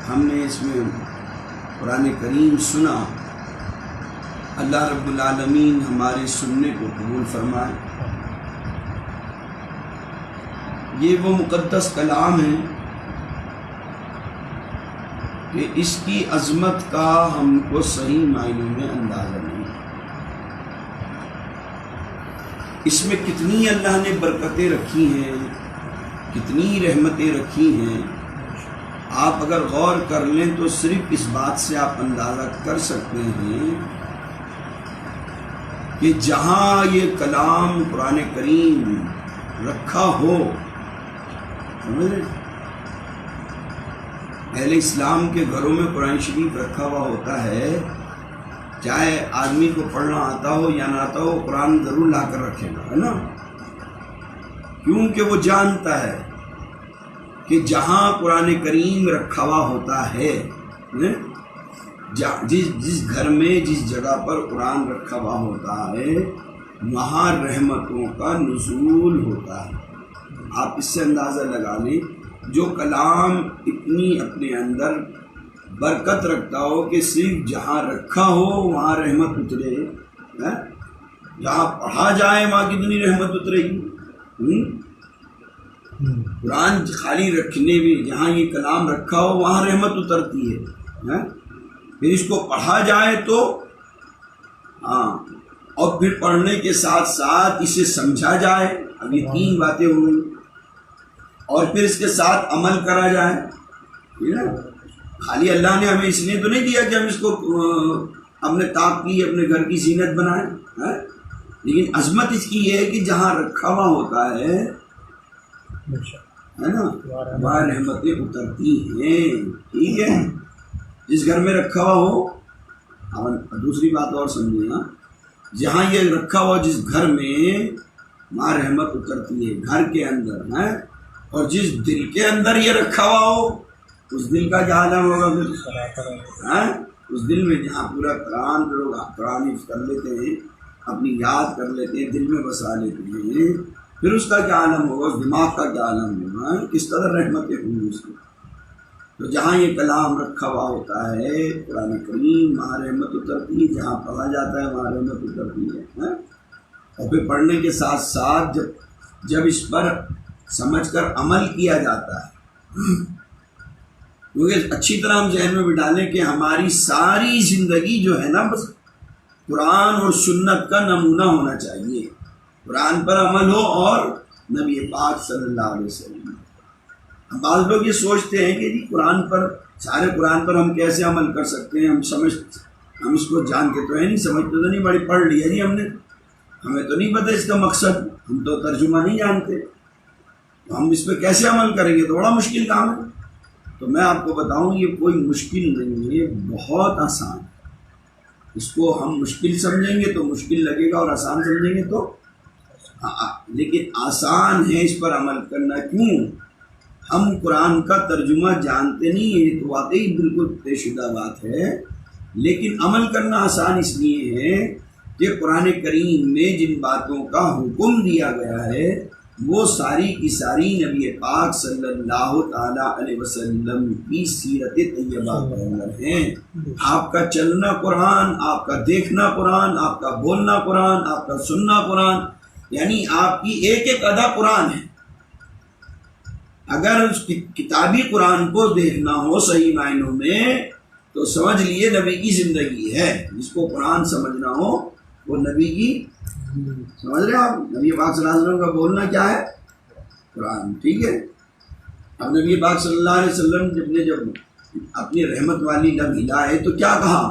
ہم نے اس میں قرآن کریم سنا، اللہ رب العالمین ہمارے سننے کو قبول فرمائے۔ یہ وہ مقدس کلام ہے کہ اس کی عظمت کا ہم کو صحیح معنوں میں اندازہ نہیں۔ اس میں کتنی اللہ نے برکتیں رکھی ہیں، کتنی رحمتیں رکھی ہیں، آپ اگر غور کر لیں تو صرف اس بات سے آپ اندازہ کر سکتے ہیں کہ جہاں یہ کلام قرآن کریم رکھا ہو، اہل اسلام کے گھروں میں قرآن شریف رکھا ہوا ہوتا ہے، چاہے آدمی کو پڑھنا آتا ہو یا نہ آتا ہو، قرآن ضرور لا کر رکھے گا، ہے نا؟ کیونکہ وہ جانتا ہے کہ جہاں قرآن کریم رکھا ہوا ہوتا ہے، جس گھر میں جس جگہ پر قرآن رکھا ہوا ہوتا ہے، وہاں رحمتوں کا نزول ہوتا ہے۔ آپ اس سے اندازہ لگا لیں، جو کلام اتنی اپنے اندر برکت رکھتا ہو کہ صرف جہاں رکھا ہو وہاں رحمت اترے، جہاں پڑھا جائے وہاں کتنی رحمت اترے گی۔ قرآن خالی رکھنے میں جہاں یہ کلام رکھا ہو وہاں رحمت اترتی ہے، پھر اس کو پڑھا جائے تو اور پھر پڑھنے کے ساتھ ساتھ اسے سمجھا جائے، اب یہ تین باتیں ہوئی، اور پھر اس کے ساتھ عمل کرا جائے، ٹھیک ہے؟ خالی اللہ نے ہمیں اس لیے تو نہیں دیا کہ ہم اس کو اپنے طاق کی اپنے گھر کی زینت بنائیں، لیکن عظمت اس کی یہ ہے کہ جہاں رکھا ہوا ہوتا ہے نا، وہاں رحمتیں اترتی ہیں، ٹھیک ہے؟ جس گھر میں رکھا ہوا ہو، اور دوسری بات اور سمجھے نا، جہاں یہ رکھا ہوا جس گھر میں وہاں رحمت اترتی ہے، گھر کے اندر ہے، اور جس دل کے اندر یہ رکھا ہوا ہو اس دل کا کیا عالم ہوگا پھر؟ اس دل میں جہاں پورا قرآن لوگ قرآن حفظ کر لیتے ہیں، اپنی یاد کر لیتے ہیں، دل میں بسا لیتے ہیں، پھر اس کا کیا عالم ہوگا، اس دماغ کا کیا عالم ہوگا، کس قدر رحمتیں ہوں اس کی۔ تو جہاں یہ کلام رکھا ہوا ہوتا ہے قرآن کریم، وہاں رحمت اترتی ہے، جہاں پڑھا جاتا ہے وہاں رحمت اترتی ہے، اور پھر پڑھنے کے ساتھ ساتھ جب اس پر سمجھ کر عمل کیا جاتا ہے، کیونکہ اچھی طرح ہم ذہن میں بٹھا لیں کہ ہماری ساری زندگی جو ہے نا بس قرآن اور سنت کا نمونہ ہونا چاہیے، قرآن پر عمل ہو اور نبی پاک صلی اللہ علیہ وسلم۔ بعض لوگ یہ سوچتے ہیں کہ جی قرآن پر، سارے قرآن پر ہم کیسے عمل کر سکتے ہیں، ہم اس کو جانتے تو ہے نہیں، سمجھتے تو نہیں، بڑی پڑھ لیا جی ہم نے، ہمیں تو نہیں پتہ اس کا مقصد، ہم تو ترجمہ نہیں جانتے، تو ہم اس پہ کیسے عمل کریں گے، تو بڑا مشکل کام ہے۔ تو میں آپ کو بتاؤں یہ کوئی مشکل نہیں ہے، بہت آسان ہے۔ اس کو ہم مشکل سمجھیں گے تو مشکل لگے گا، اور آسان سمجھیں گے تو لیکن آسان ہے اس پر عمل کرنا۔ کیوں؟ ہم قرآن کا ترجمہ جانتے نہیں ہیں، تو واقعی بالکل طے شدہ بات ہے، لیکن عمل کرنا آسان اس لیے ہے کہ قرآن کریم میں جن باتوں کا حکم دیا گیا ہے وہ ساری کی ساری نبی پاک صلی اللہ تعالیٰ علیہ وسلم کی سیرت طیبہ کے اندر ہیں۔ آپ کا چلنا قرآن، آپ کا دیکھنا قرآن، آپ کا بولنا قرآن، آپ کا سننا قرآن، یعنی آپ کی ایک ایک ادا قرآن ہے۔ اگر اس کتابی قرآن کو دیکھنا ہو صحیح معنوں میں تو سمجھ لیے نبی کی زندگی ہے۔ جس کو قرآن سمجھنا ہو وہ نبی کی، سمجھ رہے آپ، نبی پاک صلی اللہ علیہ وسلم کا بولنا کیا ہے؟ قرآن، ٹھیک ہے؟ اب نبی پاک صلی اللہ علیہ وسلم جب اپنی رحمت والی لب ہلائے تو کیا کہا؟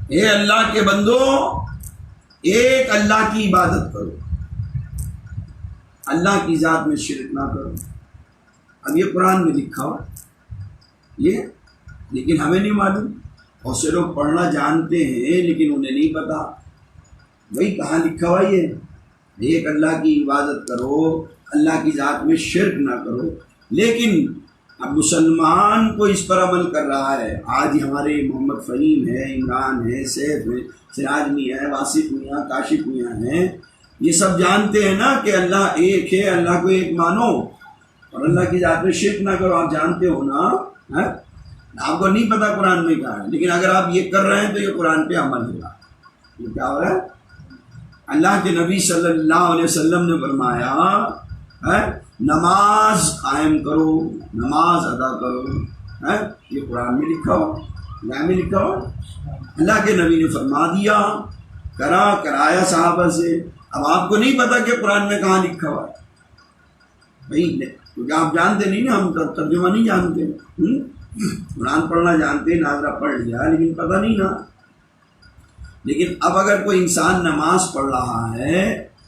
اے اللہ کے بندو، ایک اللہ کی عبادت کرو، اللہ کی ذات میں شرک نہ کرو۔ اب یہ قرآن میں لکھا ہوا یہ، لیکن ہمیں نہیں معلوم، بہت سے لوگ پڑھنا جانتے ہیں لیکن انہیں نہیں پتا بھائی کہاں لکھا ہوا یہ، ایک اللہ کی عبادت کرو، اللہ کی ذات میں شرک نہ کرو۔ لیکن اب مسلمان کو اس پر عمل کر رہا ہے۔ آج ہمارے محمد فہیم ہے، عمران ہے، سیف ہے، سراج میاں ہے، واسف میاں، کاشف میاں ہیں، یہ سب جانتے ہیں نا کہ اللہ ایک ہے، اللہ کو ایک مانو، اور اللہ کی ذات میں شرک نہ کرو. آپ جانتے ہو نا, آپ کو نہیں پتا قرآن میں کہا ہے, لیکن اگر آپ یہ کر رہے ہیں تو یہ قرآن پہ عمل ہوگا. یہ کیا ہو رہا ہے؟ اللہ کے نبی صلی اللہ علیہ وسلم نے فرمایا نماز قائم کرو, نماز ادا کرو. یہ قرآن میں لکھا ہو, قرآن میں لکھا ہو. اللہ کے نبی نے فرما دیا, کرایا صحابہ سے. اب آپ کو نہیں پتا کہ قرآن میں کہاں لکھا ہوا ہے بھائی, کیونکہ آپ جانتے نہیں نا, ہم ترجمہ نہیں جانتے. قرآن پڑھنا جانتے, ناظرہ پڑھ لیا, لیکن پتہ نہیں نا. لیکن اب اگر کوئی انسان نماز پڑھ رہا ہے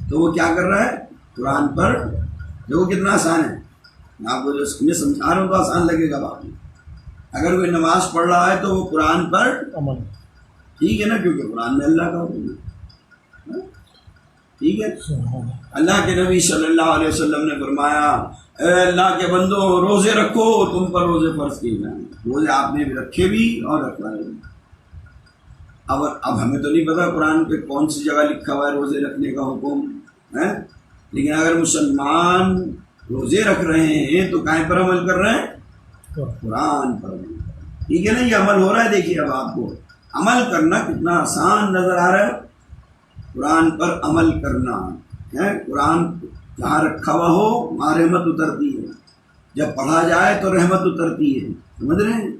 تو وہ کیا کر رہا ہے؟ قرآن پر. دیکھو کتنا آسان ہے, آپ کو جو میں سمجھا رہا ہوں تو آسان لگے گا بات. اگر کوئی نماز پڑھ رہا ہے تو وہ قرآن پر عمل, ٹھیک ہے نا, کیونکہ قرآن میں اللہ کا حکم ہے. ٹھیک ہے. اللہ کے نبی صلی اللہ علیہ وسلم نے فرمایا اے اللہ کے بندو روزے رکھو, تم پر روزے فرض کیے جائیں. روزے آپ نے بھی رکھے بھی اور رکھوائے بھی. اب ہمیں تو نہیں پتا قرآن پہ کون سی جگہ لکھا ہوا ہے روزے رکھنے کا حکم ہے, لیکن اگر مسلمان روزے رکھ رہے ہیں تو کہیں پر عمل کر رہے ہیں؟ قرآن پر. ٹھیک ہے نا, یہ عمل ہو رہا ہے. دیکھیے اب آپ کو عمل کرنا کتنا آسان نظر آ رہا ہے. قرآن پر عمل کرنا ہے. قرآن جہاں رکھا ہوا ہو وہاں رحمت اترتی ہے, جب پڑھا جائے تو رحمت اترتی ہے, سمجھ رہے ہیں.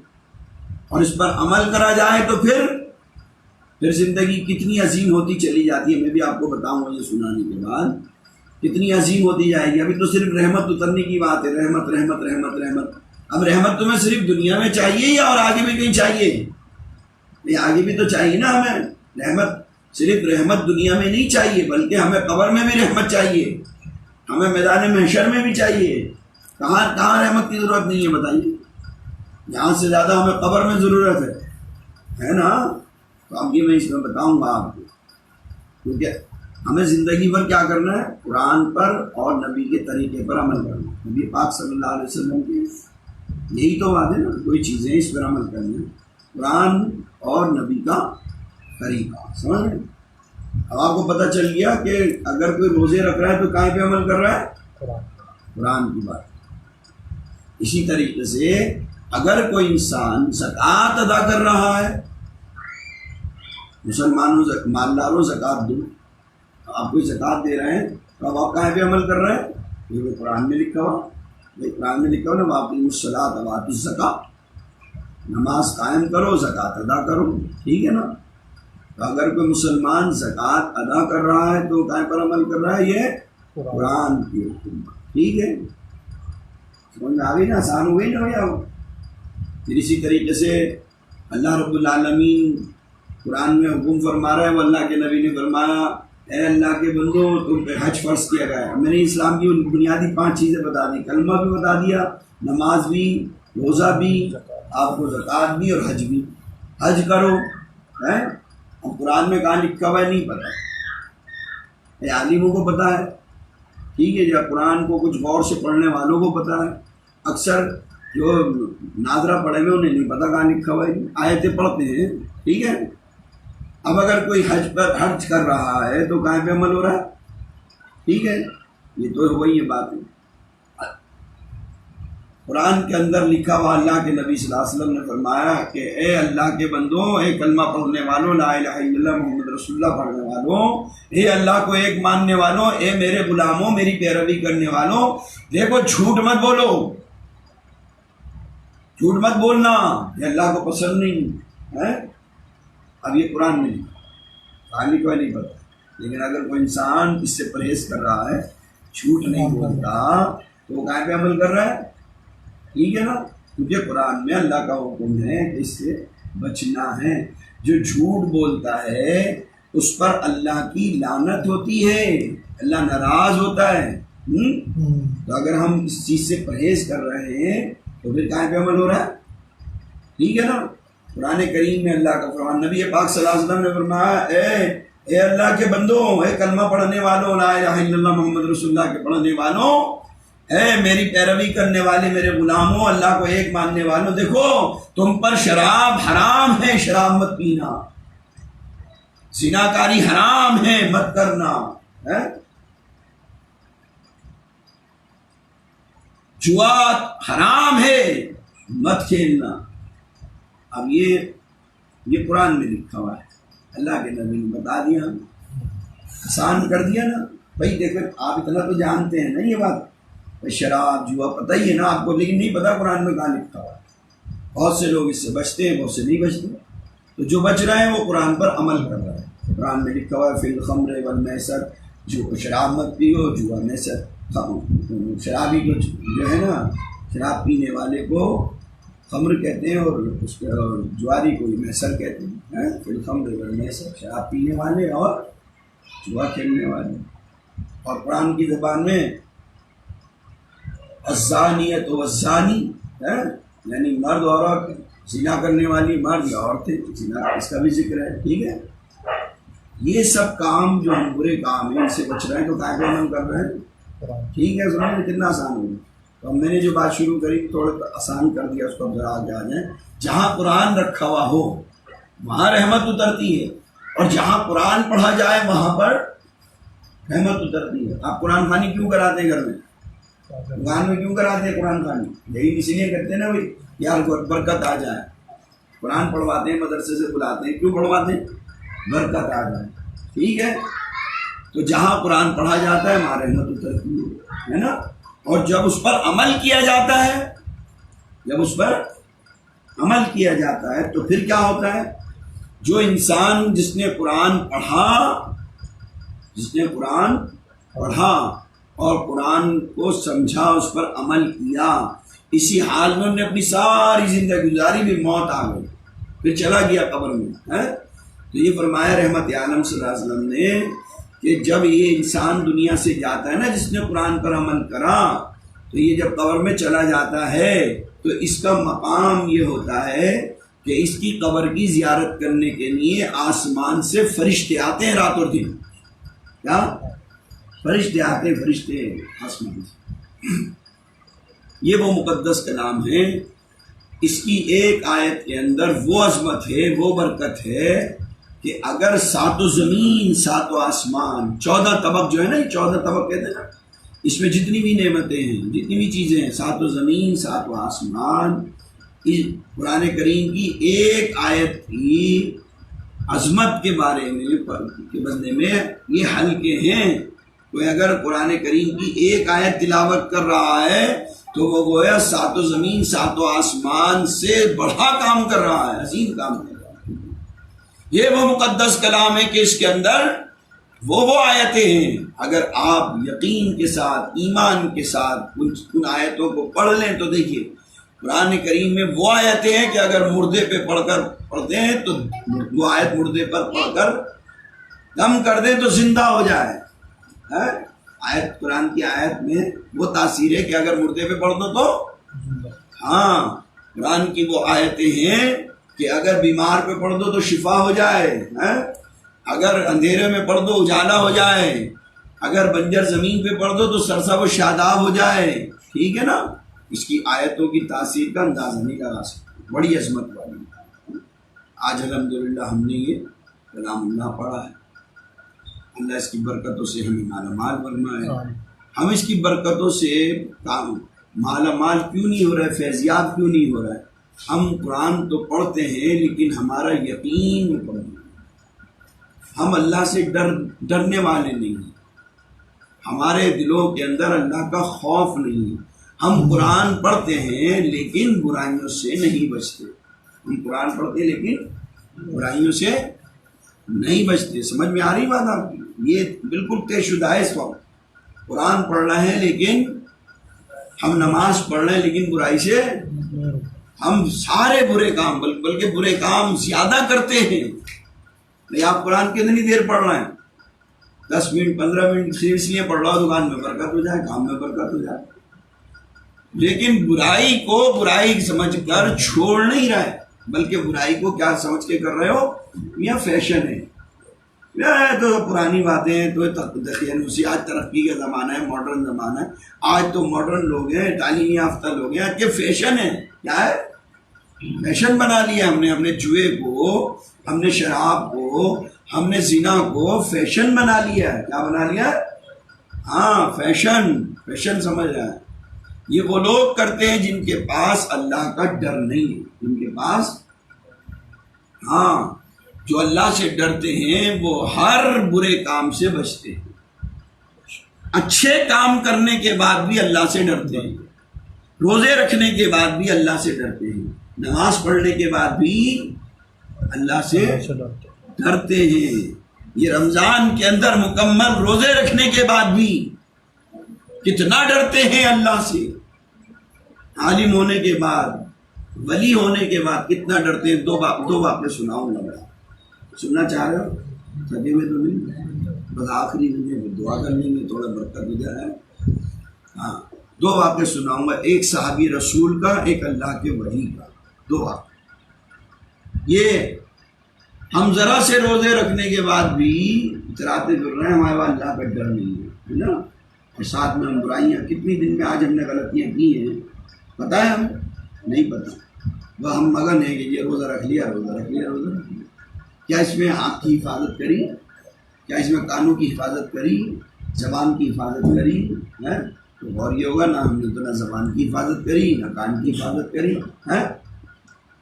اور اس پر عمل کرا جائے تو پھر زندگی کتنی عظیم ہوتی چلی جاتی ہے. میں بھی آپ کو بتاؤں گا یہ سنانے کے بعد کتنی عظیم ہوتی جائے گی. ابھی تو صرف رحمت اترنے کی بات ہے, رحمت رحمت رحمت رحمت. اب رحمت تمہیں صرف دنیا میں چاہیے یا اور آگے بھی کہیں چاہیے؟ آگے بھی تو چاہیے نا ہمیں رحمت. صرف رحمت دنیا میں نہیں چاہیے بلکہ ہمیں قبر میں بھی رحمت چاہیے, ہمیں میدان محشر میں بھی چاہیے. کہاں رحمت کی ضرورت نہیں ہے بتائیے؟ یہاں سے زیادہ ہمیں قبر میں ضرورت ہے نا. تو اب یہ میں اس میں بتاؤں گا آپ کو, کیونکہ ہمیں زندگی بھر کیا کرنا ہے؟ قرآن پر اور نبی کے طریقے پر عمل کرنا. نبی پاک صلی اللہ علیہ وسلم کی یہی تو بات ہے نا, کوئی چیزیں اس پر عمل کرنا ہے. قرآن اور نبی کا طریقہ, سمجھ رہے ہیں. اب آپ کو پتہ چل گیا کہ اگر کوئی روزے رکھ رہا ہے تو کہاں پہ عمل کر رہا ہے؟ قرآن کی بات. اسی طریقے سے اگر کوئی انسان زکوٰۃ ادا کر رہا ہے, مسلمانوں مالداروں زکوٰۃ دو, آپ کوئی زکوٰۃ دے رہے ہیں تو اب آپ کہاں پہ عمل کر رہے ہیں؟ یہ قرآن میں لکھا ہوا, قرآن میں لکھا ہوا نا واقعی الصلاۃ وآتوا الزکاۃ, نماز قائم کرو زکوٰۃ ادا کرو. ٹھیک ہے نا. تو اگر کوئی مسلمان زکوٰۃ ادا کر رہا ہے تو کہاں پر عمل کر رہا ہے؟ یہ قرآن کی حکم. ٹھیک ہے, سمجھ میں آ گئی نا, آسان ہو گئی نا بھیا. پھر اسی طریقے سے اللہ رب العالمین قرآن میں حکم فرما رہا ہے, وہ اللہ کے نبی نے فرمایا اے اللہ کے بندو تم پہ حج فرض کیا گیا ہے. میں نے اسلام کی بنیادی 5 چیزیں بتا دی, کلمہ بھی بتا دیا, نماز بھی, روزہ بھی, آپ کو زکوٰۃ بھی اور حج بھی. حج کرو ہے. اب قرآن میں کہاں لکھا ہوا ہے نہیں پتہ, عالموں کو پتہ ہے. ٹھیک ہے, جب قرآن کو کچھ غور سے پڑھنے والوں کو پتہ ہے. اکثر جو ناظرہ پڑھے ہوئے انہیں نہیں پتہ کہاں لکھا ہوا ہے. آیتیں پڑھتے ہیں, ٹھیک ہے. اب اگر کوئی حج کر رہا ہے تو کہاں پہ عمل ہو رہا ہے؟ ٹھیک ہے, یہ تو وہی بات ہے. قرآن کے اندر لکھا ہوا اللہ کے نبی صلی اللہ علیہ وسلم نے فرمایا کہ اے اللہ کے بندوں, اے کلمہ پڑھنے والوں, لا الہ الا اللہ محمد رسول اللہ پڑھنے والوں, اے اللہ کو ایک ماننے والوں, اے میرے غلاموں, میری پیروی کرنے والوں, دیکھو جھوٹ مت بولو, جھوٹ مت بولنا, یہ اللہ کو پسند نہیں ہے. اب یہ قرآن میں نہیں, کوئی نہیں پتا, لیکن اگر کوئی انسان اس سے پرہیز کر رہا ہے, جھوٹ نہیں بولتا, تو وہ کہاں پہ عمل کر رہا ہے؟ ٹھیک ہے نا. کیونکہ قرآن میں اللہ کا حکم ہے کہ اس سے بچنا ہے. جو جھوٹ بولتا ہے اس پر اللہ کی لعنت ہوتی ہے, اللہ ناراض ہوتا ہے. تو اگر ہم اس چیز سے پرہیز کر رہے ہیں تو پھر کہاں پہ عمل ہو رہا ہے؟ ٹھیک ہے نا. قرآن کریم میں اللہ کا فرمان, نبی پاک صلی اللہ علیہ وسلم نے فرمایا اے اللہ کے بندوں, اے کلمہ پڑھنے والوں, لا الہ الا اللہ محمد رسول اللہ کے پڑھنے والوں, اے میری پیروی کرنے والے میرے غلاموں, اللہ کو ایک ماننے والوں, دیکھو تم پر شراب حرام ہے, شراب مت پینا, زناکاری حرام ہے, مت کرنا ہے. جوا حرام ہے مت کھیلنا. اب یہ قرآن میں لکھا ہوا ہے, اللہ کے نبی نے بتا دیا, آسان کر دیا نا. بھائی دیکھو آپ اتنا تو جانتے ہیں نا یہ بات, شراب جوا پتہ ہی ہے نا آپ کو, لیکن نہیں پتا قرآن میں کہاں لکھا ہوا ہے. بہت سے لوگ اس سے بچتے ہیں, بہت سے نہیں بچتے. تو جو بچ رہے ہیں وہ قرآن پر عمل کر رہے ہیں. قرآن میں لکھا ہوا ہے فی الخمر والمیسر, جو شراب مت پیو, جوا میسر. شرابی کو جو ہے نا, شراب پینے والے کو خمر کہتے ہیں, اور اس کے جواری کو میسر کہتے ہیں. فی الخمر والمیسر, شراب پینے والے اور جوا کھیلنے والے. اور قرآن کی زبان میں الزانیۃ والزانی, یعنی مرد اور عورت, زنا کرنے والی مرد یا عورتیں, زنا اس کا بھی ذکر ہے. ٹھیک ہے, یہ سب کام جو ہم برے کام ہیں ان سے بچ رہے ہیں, تو قاعدے عمل کر رہے ہیں. ٹھیک ہے, سنیں کتنا آسان ہوگا. تو میں نے جو بات شروع کری تھوڑا آسان کر دیا, اس کو ذرا آگے آ جائیں. جہاں قرآن رکھا ہوا ہو وہاں رحمت اترتی ہے, اور جہاں قرآن پڑھا جائے وہاں پر رحمت اترتی ہے. آپ قرآن خوانی کیوں کراتے ہیں گھر میں؟ دکان میں کیوں کراتے ہیں قرآن خوانی؟ یہی اسی لیے کرتے ہیں نا بھائی, یار برکت آ جائے. قرآن پڑھواتے ہیں, مدرسے سے بلاتے ہیں, کیوں پڑھواتے ہیں؟ برکت آ جائے. ٹھیک ہے, تو جہاں قرآن پڑھا جاتا ہے وہاں رحمت اترتی ہے نا. اور جب اس پر عمل کیا جاتا ہے, جب اس پر عمل کیا جاتا ہے تو پھر کیا ہوتا ہے؟ جو انسان جس نے قرآن پڑھا اور قرآن کو سمجھا, اس پر عمل کیا, اسی حال میں انہوں نے اپنی ساری زندگی گزاری, بھی موت آ گئی, پھر چلا گیا قبر میں. تو یہ فرمایا رحمت عالم صلی اللہ علیہ وسلم نے کہ جب یہ انسان دنیا سے جاتا ہے نا, جس نے قرآن پر عمل کرا, تو یہ جب قبر میں چلا جاتا ہے تو اس کا مقام یہ ہوتا ہے کہ اس کی قبر کی زیارت کرنے کے لیے آسمان سے فرشتے آتے ہیں رات اور دن. کیا فرشتے آتے ہیں؟ فرشتے آسمان سے. یہ وہ مقدس کلام ہے. اس کی ایک آیت کے اندر وہ عظمت ہے, وہ برکت ہے کہ اگر 7 زمین 7 آسمان 14 طبق جو ہے نا, یہ 14 طبق کہتے ہیں نا, اس میں جتنی بھی نعمتیں ہیں, جتنی بھی چیزیں ہیں, 7 زمین 7 آسمان, اس قرآن کریم کی ایک آیت کی عظمت کے بارے میں کے بدلے میں یہ ہلکے ہیں. کوئی اگر قرآن کریم کی ایک آیت تلاوت کر رہا ہے تو وہ گویا 7 زمین 7 آسمان سے بڑا کام کر رہا ہے, عظیم کام کر رہا ہے. یہ وہ مقدس کلام ہے کہ اس کے اندر وہ آیتیں ہیں. اگر آپ یقین کے ساتھ, ایمان کے ساتھ ان آیتوں کو پڑھ لیں تو دیکھیے قرآن کریم میں وہ آیتیں ہیں کہ اگر مردے پہ پڑھتے ہیں تو وہ آیت مردے پر پڑھ کر دم کر دیں تو زندہ ہو جائے. آیت قرآن کی آیت میں وہ تاثیر ہے کہ اگر مردے پہ پڑھ دو تو, ہاں قرآن کی وہ آیتیں ہیں کہ اگر بیمار پہ پڑھ دو تو شفا ہو جائے, اگر اندھیرے میں پڑھ دو اجالا ہو جائے, اگر بنجر زمین پہ پڑھ دو تو سرسب و شاداب ہو جائے. ٹھیک ہے نا, اس کی آیتوں کی تاثیر کا اندازہ نہیں لگا سکتے, بڑی عظمت والی. آج الحمدللہ ہم نے یہ کلام اللہ پڑھا ہے. اللہ اس کی برکتوں سے ہمیں مالا مال فرمائے. ہم اس کی برکتوں سے مالا مال کیوں نہیں ہو رہا ہے, فیضیاب کیوں نہیں ہو رہا ہے؟ ہم قرآن تو پڑھتے ہیں لیکن ہمارا یقین میں پڑھتے ہیں. ہم اللہ سے ڈرنے والے نہیں ہیں, ہمارے دلوں کے اندر اللہ کا خوف نہیں ہے. ہم قرآن پڑھتے ہیں لیکن برائیوں سے نہیں بچتے. ہم قرآن پڑھتے ہیں لیکن برائیوں سے نہیں بچتے. سمجھ میں آ رہی بات آپ کی؟ یہ بالکل طے شدہ ہے. اس وقت قرآن پڑھ رہے ہیں لیکن ہم نماز پڑھ رہے ہیں لیکن برائی سے ہم سارے برے کام بلکہ برے کام زیادہ کرتے ہیں. نہیں, آپ قرآن کتنی دیر پڑھ رہے ہیں؟ 10 منٹ 15 منٹ اس لیے پڑھ رہا ہو دکان میں برکت ہو جائے, کام میں برکت ہو جائے. لیکن برائی کو برائی سمجھ کر چھوڑ نہیں رہے, بلکہ برائی کو کیا سمجھ کے کر رہے ہو؟ یہ فیشن ہے, تو پرانی باتیں ہیں. تو آج ترقی کا زمانہ ہے, ماڈرن زمانہ ہے. آج تو ماڈرن لوگ ہیں, تعلیم یافتہ لوگ ہیں. آج کے فیشن ہے. کیا ہے؟ فیشن بنا لیا ہم نے. ہم نے جوئے کو, ہم نے شراب کو, ہم نے زنا کو فیشن بنا لیا ہے. کیا بنا لیا؟ ہاں فیشن سمجھ رہا ہے. یہ وہ لوگ کرتے ہیں جن کے پاس اللہ کا ڈر نہیں ہے، جن کے پاس جو اللہ سے ڈرتے ہیں وہ ہر برے کام سے بچتے ہیں، اچھے کام کرنے کے بعد بھی اللہ سے ڈرتے ہیں، روزے رکھنے کے بعد بھی اللہ سے ڈرتے ہیں، نماز پڑھنے کے بعد بھی اللہ سے ڈرتے ہیں۔ یہ رمضان کے اندر مکمل روزے رکھنے کے بعد بھی کتنا ڈرتے ہیں اللہ سے، عالم ہونے کے بعد، ولی ہونے کے بعد کتنا ڈرتے ہیں۔ دو واقعے سناؤں گا، سننا چاہ رہے ہو؟ تھکے ہوئے تو نہیں؟ بس آخری میں دعا کرنے میں تھوڑا برکت ہو جائے۔ دو واقعے سناؤں گا، ایک صحابی رسول کا، ایک اللہ کے ولی کا، دو واقعے۔ یہ ہم ذرا سے روزے رکھنے کے بعد بھی اتراتے پھر رہے ہیں، ہمارے پاس اللہ کا ڈر نہیں ہے نا، اور ساتھ میں ہم برائیاں کتنی دن میں آج ہم نے غلطیاں کی ہیں پتہ ہے؟ ہمیں نہیں پتہ، وہ ہم مگن ہیں کہ یہ روزہ رکھ لیا، روزہ رکھ لیا، روزہ رکھ لیا۔ کیا اس میں آنکھ کی حفاظت کری؟ کیا اس میں کانوں کی حفاظت کری؟ زبان کی حفاظت کری ہے؟ تو غور یہ ہوگا نا، ہم نے تو نہ زبان کی حفاظت کری نہ کان کی حفاظت کری ہے۔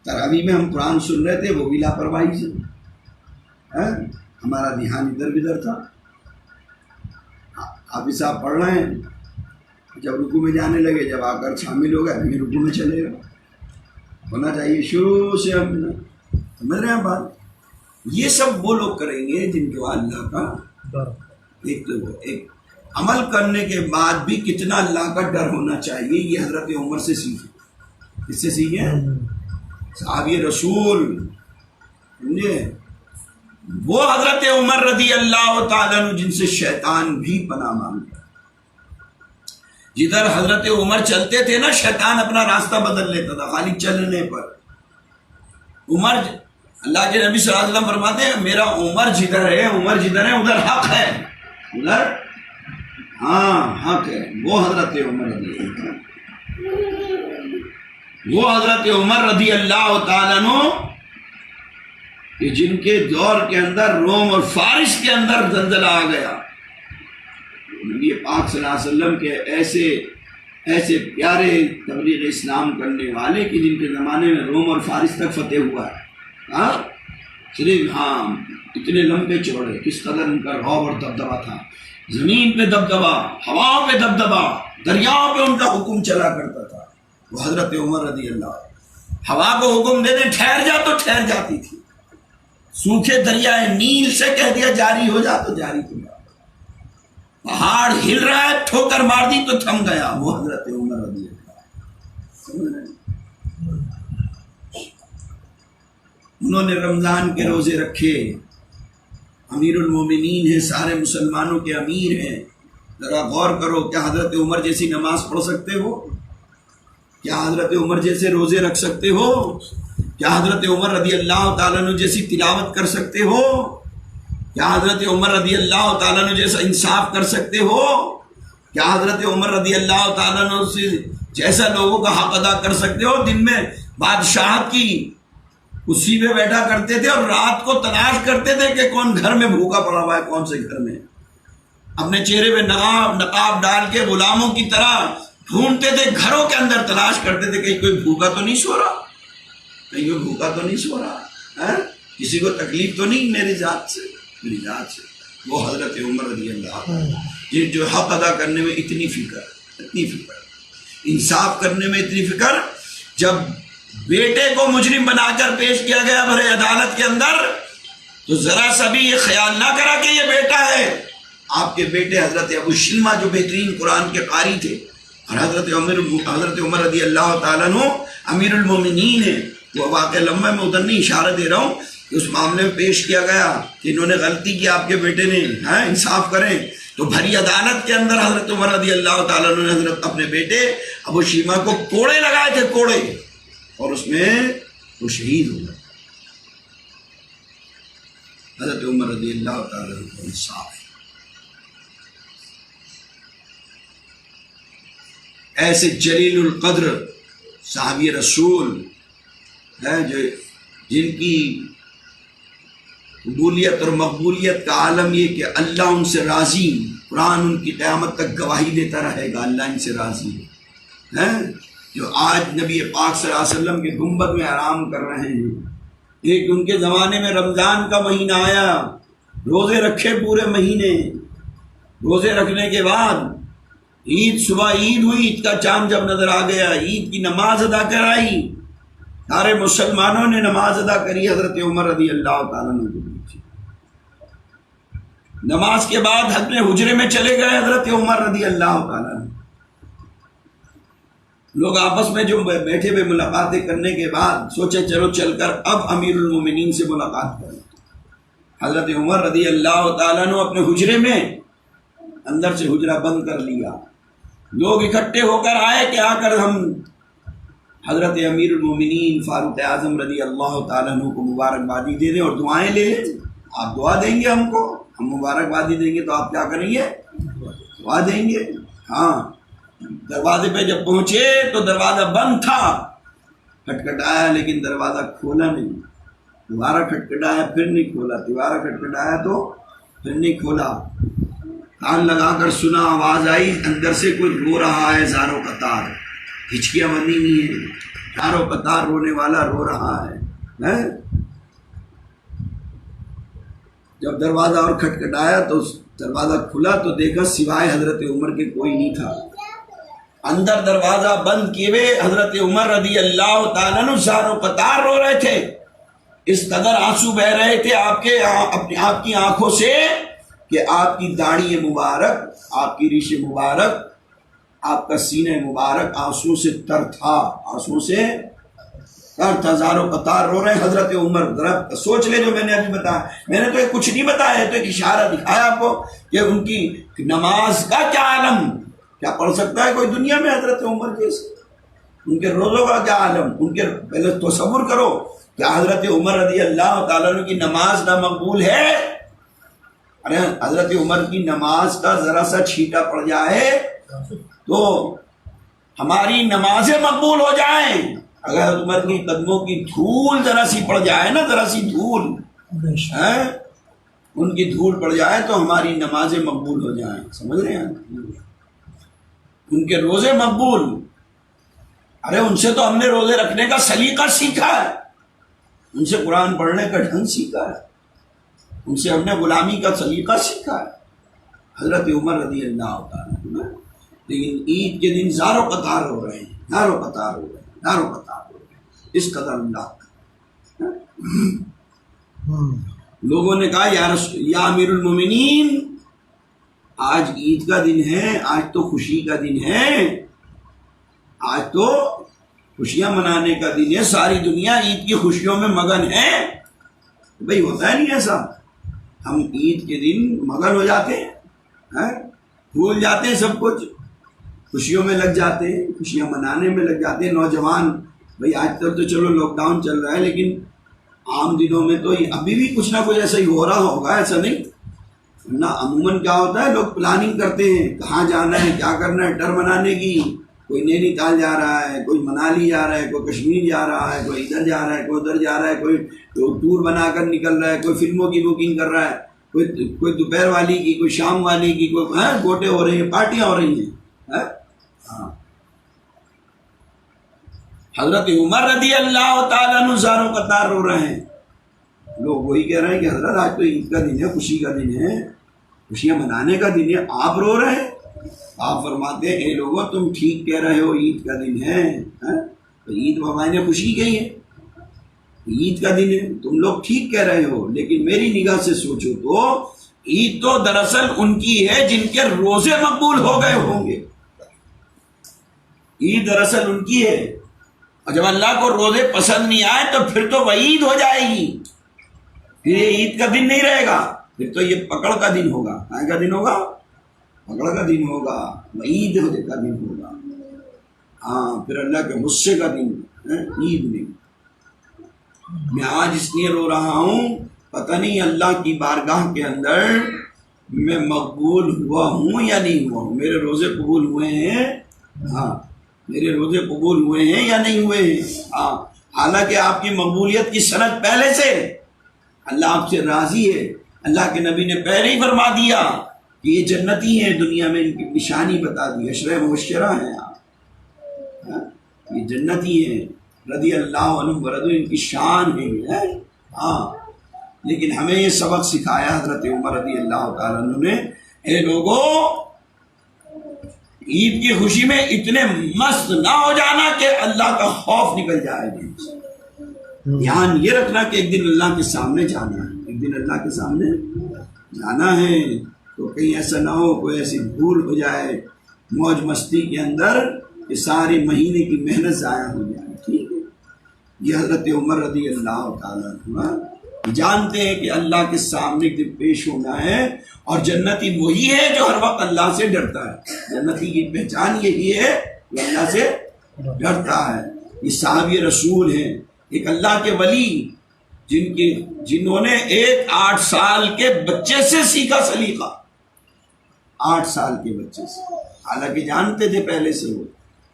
تراویح میں ہم قرآن سن رہے تھے، وہ بھی لاپرواہی سے، ہمارا دھیان ادھر ادھر تھا۔ حافظ صاحب پڑھ رہے ہیں، جب رکوع میں جانے لگے، جب آ کر شامل ہو گئے پھر رکوع میں چلے گا، ہونا چاہیے شروع سے ہم سمجھ رہے ہیں بات۔ یہ سب وہ لوگ کریں گے جن کے بعد اللہ کا ایک عمل کرنے کے بعد بھی کتنا اللہ کا ڈر ہونا چاہیے۔ یہ حضرت عمر سے سیکھے، کس سے سیکھے؟ صحابی رسول، سمجھے؟ وہ حضرت عمر رضی اللہ تعالیٰ عنہ جن سے شیطان بھی پناہ مانگتا، جدھر حضرت عمر چلتے تھے نا، شیطان اپنا راستہ بدل لیتا تھا خالی چلنے پر۔ عمر، اللہ کے نبی صلی اللہ علیہ وسلم فرماتے ہیں میرا عمر جدھر ہے ادھر حق ہے، ادھر حق ہے۔ وہ حضرت عمر رضی اللہ تعالیٰ عنہ کہ جن کے دور کے اندر روم اور فارس کے اندر زلزلہ آ گیا، نبی پاک صلی اللہ علیہ وسلم کے ایسے پیارے تبلیغ اسلام کرنے والے کہ جن کے زمانے میں روم اور فارس تک فتح ہوا ہے، صرف اتنے لمبے چوڑے، کس قدر ان کا رعب اور دبدبہ تھا، زمین پہ دبدبہ، ہواؤں پہ دبدبہ، دریاؤں پہ ان کا حکم چلا کرتا تھا۔ وہ حضرت عمر رضی اللہ، ہوا کو حکم دے دیں ٹھہر جا تو ٹھہر جاتی تھی، سوکھے دریائے نیل سے کہہ دیا جاری ہو جا تو جاری ہو جا، پہاڑ ہل رہا ہے ٹھوکر مار دی تو تھم گیا۔ وہ حضرت عمر رضی اللہ، انہوں نے رمضان کے روزے رکھے، امیر المومنین ہیں، سارے مسلمانوں کے امیر ہیں۔ ذرا غور کرو، کیا حضرت عمر جیسی نماز پڑھ سکتے ہو؟ کیا حضرت عمر جیسے روزے رکھ سکتے ہو؟ کیا حضرت عمر رضی اللہ تعالیٰ عنہ جیسی تلاوت کر سکتے ہو؟ کیا حضرت عمر رضی اللہ تعالیٰ عنہ جیسا انصاف کر سکتے ہو؟ کیا حضرت عمر رضی اللہ تعالیٰ عنہ سے جیسا لوگوں کا حق ادا کر سکتے ہو؟ دن میں بادشاہت کی کرسی پہ بیٹھا کرتے تھے اور رات کو تلاش کرتے تھے کہ کون گھر میں بھوکا پڑا ہوا ہے، کون سے گھر میں، اپنے چہرے پہ نقاب ڈال کے غلاموں کی طرح ڈھونڈتے تھے، گھروں کے اندر تلاش کرتے تھے کہیں کوئی بھوکا تو نہیں سو رہا، کہیں کوئی بھوکا تو نہیں سو رہا، کسی کو تکلیف تو نہیں میری ذات سے۔ وہ حضرت عمر رضی اللہ یہ جو حق ادا کرنے میں اتنی فکر، انصاف کرنے میں اتنی فکر، جب بیٹے کو مجرم بنا کر پیش کیا گیا بھرے عدالت کے اندر تو ذرا سا بھی یہ خیال نہ کرا کہ یہ بیٹا ہے۔ آپ کے بیٹے حضرت ابو شلمہ جو بہترین قرآن کے قاری تھے اور حضرت عمر رضی اللہ تعالیٰ عنہ امیر المومنین ہیں، وہ واقعہ لمبا میں ادھر نہیں اشارہ دے رہا ہوں کہ اس معاملے میں پیش کیا گیا کہ انہوں نے غلطی کی آپ کے بیٹے نے، انصاف کریں، تو بھری عدالت کے اندر حضرت عمر رضی اللہ تعالیٰ عنہ نے حضرت اپنے بیٹے ابو شلمہ کو کوڑے لگائے تھے، کوڑے، اور اس میں وہ شہید ہو گئے۔ حضرت عمر رضی اللہ تعالیٰ عنہ کو انصاف، ایسے جلیل القدر صحابی رسول ہے جو جن کی قبولیت اور مقبولیت کا عالم یہ کہ اللہ ان سے راضی، قرآن ان کی قیامت تک گواہی دیتا رہے گا، اللہ ان سے راضی ہے، ہیں جو آج نبی پاک صلی اللہ علیہ وسلم کے گنبد میں آرام کر رہے ہیں. ایک ان کے زمانے میں رمضان کا مہینہ آیا، روزے رکھے پورے مہینے، روزے رکھنے کے بعد عید، صبح عید ہوئی، عید کا چاند جب نظر آ گیا، عید کی نماز ادا کرائی، سارے مسلمانوں نے نماز ادا کری حضرت عمر رضی اللہ تعالیٰ عنہ کے پیچھے. نماز کے بعد اپنے حجرے میں چلے گئے حضرت عمر رضی اللہ تعالیٰ عنہ. لوگ آپس میں جو بیٹھے ہوئے ملاقاتیں کرنے کے بعد سوچے چلو چل کر اب امیر المومنین سے ملاقات کریں. حضرت عمر رضی اللہ تعالیٰ عنہ اپنے حجرے میں اندر سے حجرہ بند کر لیا. لوگ اکٹھے ہو کر آئے کہ آ کر ہم حضرت امیر المومنین فاروق اعظم رضی اللہ تعالیٰ عنہ کو مبارکبادی دے دیں اور دعائیں لے لیں. آپ دعا دیں گے ہم کو، ہم مبارکبادی دیں گے تو آپ کیا کریں گے؟ دعا دیں گے. ہاں، دروازے پہ جب پہنچے تو دروازہ بند تھا، کھٹکھٹایا لیکن دروازہ کھولا نہیں. دوبارہ کھٹکھٹایا پھر نہیں کھولا، دوبارہ کھٹکھٹایا تو پھر نہیں کھولا. کان لگا کر سنا، آواز آئی اندر سے کوئی رو رہا ہے زاروں قطار. ہچکیاں بندی نہیں ہیں، زاروں قطار رونے والا رو رہا ہے. جب دروازہ اور کھٹکھٹایا تو دروازہ کھلا تو دیکھا سوائے حضرت عمر کے کوئی نہیں تھا. اندر دروازہ بند کیے ہوئے حضرت عمر رضی اللہ تعالیٰ عنہ زاروں قطار رو رہے تھے. اس قدر آنسو بہ رہے تھے آپ کی آنکھوں سے کہ آپ کی داڑھی مبارک، آپ کی ریش مبارک، آپ کا سینہ مبارک آنسو سے تر تھا، آنسو سے تر تھا. زاروں قطار رو رہے ہیں حضرت عمر. ذرا سوچ لے جو میں نے ابھی بتایا، میں نے تو کچھ نہیں بتایا ہے، تو ایک اشارہ دکھایا آپ کو کہ ان کی نماز کا کیا عالم، کیا پڑھ سکتا ہے کوئی دنیا میں حضرت عمر جیسے؟ ان کے روزوں کا کیا عالم، ان کے پہلے تصور کرو کیا حضرت عمر رضی اللہ تعالیٰ عنہ کی نماز نہ مقبول ہے؟ ارے حضرت عمر کی نماز کا ذرا سا چھینٹا پڑ جائے تو ہماری نمازیں مقبول ہو جائیں. اگر حضرت عمر کی قدموں کی دھول ذرا سی پڑ جائے نا، ذرا سی دھول ان کی دھول پڑ جائے تو ہماری نمازیں مقبول ہو جائیں. سمجھ رہے ہیں؟ ان کے روزے مقبول. ارے ان سے تو ہم نے روزے رکھنے کا سلیقہ سیکھا ہے، ان سے قرآن پڑھنے کا ڈھنگ سیکھا ہے، ان سے ہم نے غلامی کا سلیقہ سیکھا ہے. حضرت عمر رضی اللہ تعالیٰ. لیکن عید کے دن زاروں قطار ہو رہے ہیں، زاروں قطار ہو رہے ہیں، زاروں قطار ہو رہے ہیں. اس قدر اللہ لوگوں نے کہا یا امیر المومنین، آج عید کا دن ہے، آج تو خوشی کا دن ہے، آج تو خوشیاں منانے کا دن ہے، ساری دنیا عید کی خوشیوں میں مگن ہے. بھئی ہوتا ہے نہیں ایسا؟ ہم عید کے دن مگن ہو جاتے ہیں، بھول جاتے ہیں سب کچھ، خوشیوں میں لگ جاتے ہیں، خوشیاں منانے میں لگ جاتے ہیں. نوجوان بھئی آج تک تو چلو لاک ڈاؤن چل رہا ہے، لیکن عام دنوں میں تو ابھی بھی کچھ نہ کچھ ایسا ہی ہو رہا ہوگا، ایسا نہیں نا. عموماً کیا ہوتا ہے، لوگ پلاننگ کرتے ہیں کہاں جانا ہے، کیا کرنا ہے، ڈر منانے کی. کوئی نینی تال جا رہا ہے، کوئی منالی جا رہا ہے، کوئی کشمیر جا رہا ہے، کوئی ادھر جا رہا ہے، کوئی ادھر جا رہا ہے، کوئی ٹور بنا کر نکل رہا ہے، کوئی فلموں کی بکنگ کر رہا ہے، کوئی دوپہر والی کی، کوئی شام والی کی، کوئی گوٹے ہو رہے ہیں، پارٹیاں ہو رہی ہیں. حضرت عمر رضی اللہ تعالیٰ عنہ زاروں قطار رو رہے ہیں. لوگ وہی کہہ رہے ہیں کہ حضرت آج تو عید کا دن ہے، خوشی کا دن ہے، خوشیاں منانے کا دن ہے، آپ رو رہے ہیں. آپ فرماتے ہیں اے لوگوں تم ٹھیک کہہ رہے ہو، عید کا دن ہے، تو عید ہمارے نے خوشی کی ہے، عید کا دن ہے، تم لوگ ٹھیک کہہ رہے ہو. لیکن میری نگاہ سے سوچو تو عید تو دراصل ان کی ہے جن کے روزے مقبول ہو گئے ہوں گے. عید دراصل ان کی ہے، اور جب اللہ کو روزے پسند نہیں آئے تو پھر تو وعید ہو جائے گی، پھر یہ عید کا دن نہیں رہے گا، پھر تو یہ پکڑ کا دن ہوگا. کہاں کا دن ہوگا؟ پکڑ کا دن ہوگا، وعید کا دن ہوگا. ہاں، پھر اللہ کے غصے کا دن، عید نہیں. میں آج اس لیے رو رہا ہوں، پتہ نہیں اللہ کی بارگاہ کے اندر میں مقبول ہوا ہوں یا نہیں ہوا ہوں. میرے روزے قبول ہوئے ہیں؟ ہاں، میرے روزے قبول ہوئے ہیں یا نہیں ہوئے ہیں؟ ہاں. حالانکہ آپ کی مقبولیت کی سند پہلے سے، اللہ آپ سے راضی ہے. اللہ کے نبی نے پہلے ہی فرما دیا کہ یہ جنتی ہیں، دنیا میں ان کی نشانی بتا دی، عشرہ مبشرہ ہیں آپ. یہ جنتی ہیں رضی اللہ عنہم ورضوا، ان کی شان ہے ہاں. لیکن ہمیں یہ سبق سکھایا حضرت عمر رضی اللہ تعالیٰ عنہ نے، اے لوگوں عید کی خوشی میں اتنے مست نہ ہو جانا کہ اللہ کا خوف نکل جائے گا. دھیان یہ رکھنا کہ ایک دن اللہ کے سامنے جانا ہے، ایک دن اللہ کے سامنے جانا ہے، تو کہیں ایسا نہ ہو کوئی ایسی بھول ہو جائے موج مستی کے اندر کہ سارے مہینے کی محنت ضائع ہو جائے. ٹھیک ہے، یہ حضرت عمر رضی اللہ تعالیٰ عنہ جانتے ہیں کہ اللہ کے سامنے ایک دن پیش ہونا ہے، اور جنتی وہی ہے جو ہر وقت اللہ سے ڈرتا ہے. جنتی کی پہچان یہی ہے کہ اللہ سے ڈرتا ہے. یہ صحابی رسول ہیں، ایک اللہ کے ولی جنہوں نے ایک 8 سال کے بچے سے سیکھا سلیقہ، 8 سال کے بچے سے، حالانکہ جانتے تھے پہلے سے وہ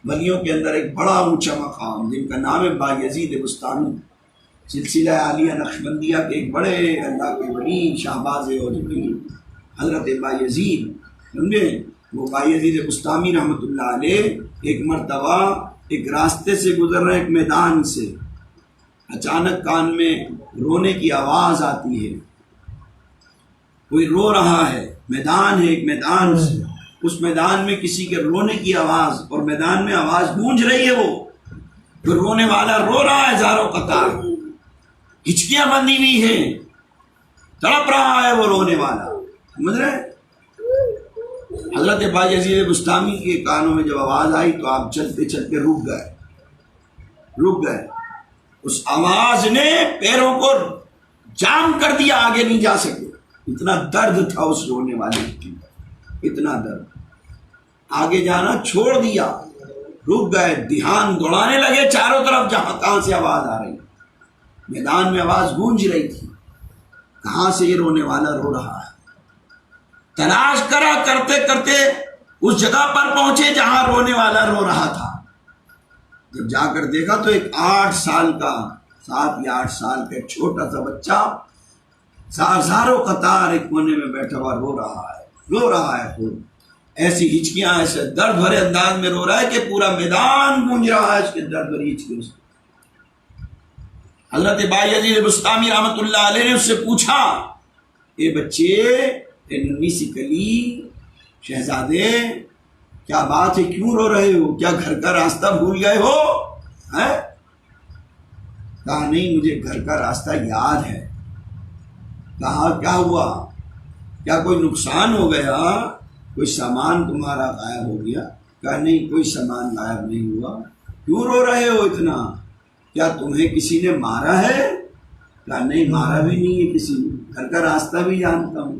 ولیوں کے اندر ایک بڑا اونچا مقام جن کا نام ہے بایزید بستامی، سلسلہ عالیہ نقشبندیہ کے ایک بڑے اللہ کے ولی شہباز عجمی حضرت بایزید. سمجھے، وہ بایزید بستامی رحمۃ اللہ علیہ ایک مرتبہ ایک راستے سے گزر رہے ایک میدان سے، اچانک کان میں رونے کی آواز آتی ہے، کوئی رو رہا ہے، میدان ہے ایک میدان سے، اس میدان میں کسی کے رونے کی آواز، اور میدان میں آواز گونج رہی ہے، وہ رونے والا رو رہا ہے زاروں قطار، ہچکیاں بندھی ہوئی ہیں، تڑپ رہا ہے وہ رونے والا. سمجھ رہے؟ حضرت بایزید بستامی کے کانوں میں جب آواز آئی تو آپ چلتے چلتے رک گئے. اس آواز نے پیروں کو جام کر دیا، آگے نہیں جا سکے. اتنا درد تھا اس رونے والے کی، اتنا درد، آگے جانا چھوڑ دیا، رک گئے، دھیان دوڑانے لگے چاروں طرف جہاں کہاں سے آواز آ رہی. میدان میں آواز گونج رہی تھی، کہاں سے یہ رونے والا رو رہا ہے. تلاش کرا، کرتے کرتے اس جگہ پر پہنچے جہاں رونے والا رو رہا تھا. جب جا کر دیکھا تو ایک 8 سال کا 7 یا 8 سال کا ایک چھوٹا سا بچہ ہزاروں قطار ایک کونے میں بیٹھا ہوا رو رہا ہے خود. ایسی ہچکیاں، ایسے درد بھرے انداز میں رو رہا ہے کہ پورا میدان گونج رہا ہے اس کے درد بھری ہچکیوں سے. حضرت بایزید بستامی رحمۃ اللہ علیہ نے اس سے پوچھا، اے بچے، اے ننھی سی کلی، شہزادے، کیا بات ہے، کیوں رو رہے ہو؟ کیا گھر کا راستہ بھول گئے ہو؟ کہا نہیں، مجھے گھر کا راستہ یاد ہے. کہا کیا ہوا؟ کیا کوئی نقصان ہو گیا؟ کوئی سامان تمہارا غائب ہو گیا؟ کہا نہیں، کوئی سامان غائب نہیں ہوا. کیوں رو رہے ہو اتنا؟ کیا تمہیں کسی نے مارا ہے؟ کہا نہیں، مارا بھی نہیں ہے کسی نے، گھر کا راستہ بھی جانتا ہوں،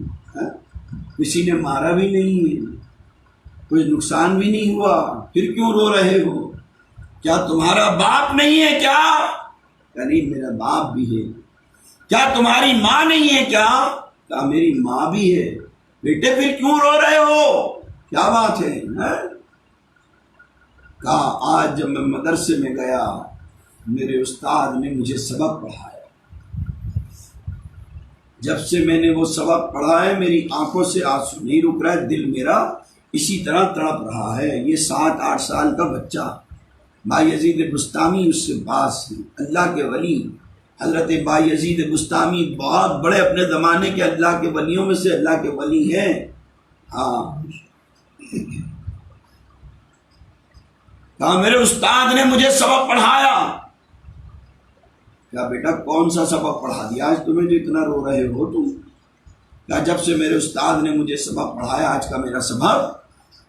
کسی نے مارا بھی نہیں ہے، کوئی نقصان بھی نہیں ہوا، پھر کیوں رو رہے ہو؟ کیا تمہارا باپ نہیں ہے کیا؟ کہا نہیں، میرا باپ بھی ہے. کیا تمہاری ماں نہیں ہے کیا؟ کہا میری ماں بھی ہے. بیٹے پھر کیوں رو رہے ہو؟ کیا بات ہے؟ کہا آج جب میں مدرسے میں گیا، میرے استاد نے مجھے سبق پڑھایا. جب سے میں نے وہ سبق پڑھا ہے میری آنکھوں سے آنسو نہیں رک رہا ہے، دل میرا اسی طرح تڑپ رہا ہے. یہ 7-8 سال کا بچہ بایزید بستامی اس سے پاس ہے، اللہ کے ولی حضرت بایزید بستامی بہت بڑے اپنے زمانے کے اللہ کے ولیوں میں سے اللہ کے ولی ہیں. کہا میرے استاد نے مجھے سبق پڑھایا. کہا بیٹا کون سا سبق پڑھا دیا آج تمہیں جو اتنا رو رہے ہو تم؟ کہا جب سے میرے استاد نے مجھے سبق پڑھایا آج کا میرا سبق،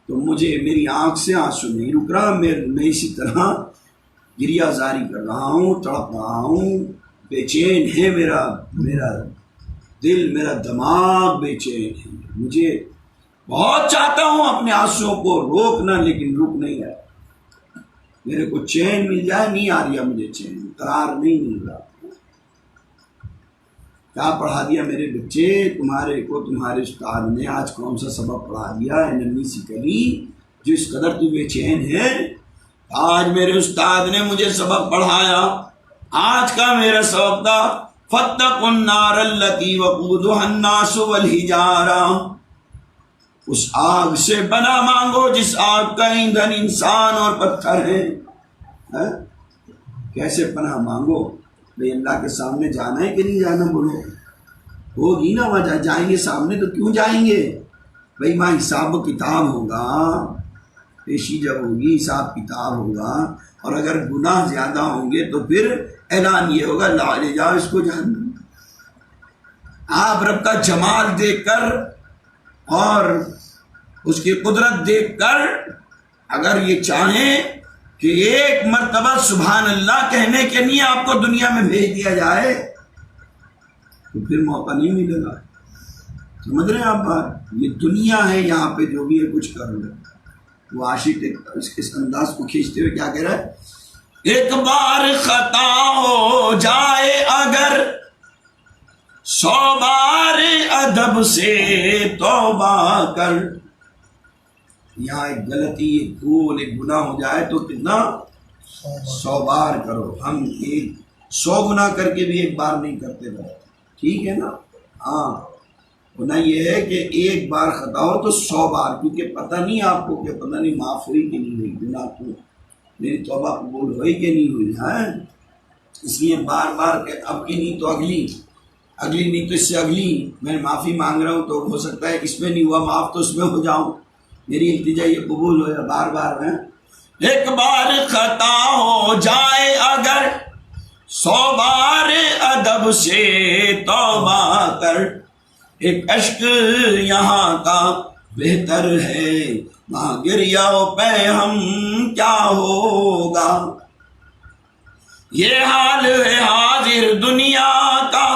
تو مجھے میری آنکھ سے آنسو نہیں رک رہا، میں اسی طرح گریہ زاری کر رہا ہوں، تڑپ رہا ہوں، بے چین ہے میرا دل، میرا دماغ بے چین ہے. مجھے بہت چاہتا ہوں اپنے آنسوؤں کو روکنا، لیکن رک نہیں رہا. میرے کو چین مل جائے، نہیں آ رہا مجھے چین، قرار نہیں مل رہا. کیا پڑھا دیا میرے بچے تمہارے کو تمہارے استاد نے؟ آج کون سا سبق پڑھا دیا ہے ننھی سی کلی جو اس قدر تو بے چین ہے؟ آج میرے استاد نے مجھے سبق پڑھایا. آج کا میرا سبق تھا فاتقوا النار التي وقودها الناس والحجارہ، اس آگ سے بنا مانگو جس آگ کا ایندھن انسان اور پتھر ہے. ہے؟ کیسے پناہ مانگو بھائی اللہ کے سامنے جانا ہے کہ نہیں جانا بولو، ہوگی نا وہاں جائیں گے سامنے تو کیوں جائیں گے بھائی، وہاں حساب و کتاب ہوگا، پیشی جب ہوگی حساب کتاب ہوگا، اور اگر گناہ زیادہ ہوں گے تو پھر اعلان یہ ہوگا لا لے جاؤ اس کو جہنم۔ آپ رب کا جمال دیکھ کر اور اس کی قدرت دیکھ کر اگر یہ چاہیں کہ ایک مرتبہ سبحان اللہ کہنے کے لیے آپ کو دنیا میں بھیج دیا جائے تو پھر موقع نہیں ملے گا۔ سمجھ رہے ہیں آپ بات؟ یہ دنیا ہے، یہاں پہ جو بھی ہے کچھ کر لو۔ وہ عاشق اس انداز کو کھینچتے ہوئے کیا کہہ رہا ہے، ایک بار خطا ہو جائے اگر 100 بار ادب سے توبہ کر۔ یہاں ایک غلطی، ایک بھول، ایک گناہ ہو جائے تو کتنا 100 بار کرو۔ ہم 100 گناہ کر کے بھی ایک بار نہیں کرتے رہتے، ٹھیک ہے نا؟ ہاں، گناہ یہ ہے کہ ایک بار خطا ہو تو 100 بار، کیونکہ پتہ نہیں آپ کو کہ پتہ نہیں معاف ہوئی کہ نہیں ہوئی، گناہ کو میری توبہ قبول ہوئی کہ نہیں ہوئی ہے، اس لیے بار بار کہ اب کی نہیں تو اگلی نہیں تو اس سے اگلی، میں معافی مانگ رہا ہوں تو ہو سکتا ہے اس میں نہیں ہوا معاف تو اس میں ہو جاؤں، میری التجا یہ قبول ہو جائے بار بار ہے۔ ایک بار خطا ہو جائے اگر 100 بار ادب سے توبہ کر، ایک اشک یہاں کا بہتر ہے وہاں گریا پہ ہم کیا ہوگا۔ یہ حال ہے حاضر دنیا کا،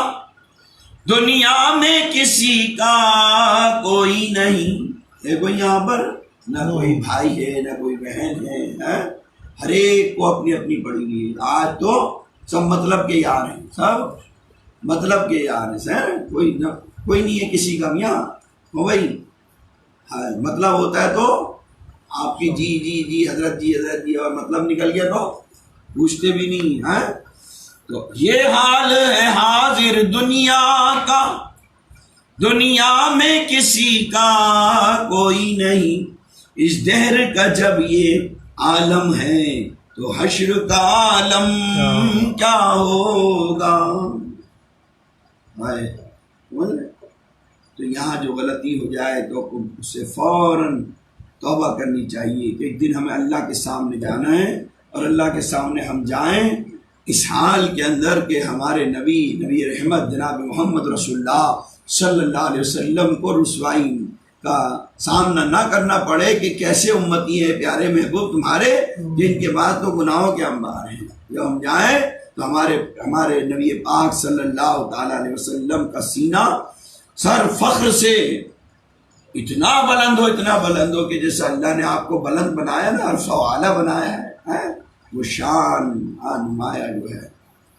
دنیا میں کسی کا کوئی نہیں۔ دیکھو یہاں پر نہ کوئی بھائی ہے نہ کوئی بہن ہے، ہر ایک کو اپنی اپنی پڑی ہوئی ہے۔ آج تو سب مطلب کے یار ہیں، سب مطلب کے یار ہیں، کوئی نہیں ہے کسی کا میاں ہو بھائی، مطلب ہوتا ہے تو آپ کی جی حضرت جی اور مطلب نکل گیا تو پوچھتے بھی نہیں ہیں۔ تو یہ حال ہے حاضر دنیا کا، دنیا میں کسی کا کوئی نہیں، اس دہر کا جب یہ عالم ہے تو حشر کا عالم کیا ہوگا۔ تو یہاں جو غلطی ہو جائے تو اس سے فوراً توبہ کرنی چاہیے کہ ایک دن ہمیں اللہ کے سامنے جانا ہے، اور اللہ کے سامنے ہم جائیں اس حال کے اندر کہ ہمارے نبی رحمت جناب محمد رسول اللہ صلی اللہ علیہ وسلم کو رسوائی کا سامنا نہ کرنا پڑے کہ کیسے امتی ہے پیارے محبوب تمہارے جن کے بعد تو گناہوں کے انبار ہیں۔ جب ہم جائیں تو ہمارے نبی پاک صلی اللہ تعالیٰ علیہ وسلم کا سینہ سر فخر سے اتنا بلند ہو کہ جیسا اللہ نے آپ کو بلند بنایا نا، عرفہ و اعلیٰ بنایا ہے، وہ شان نمایاں جو ہے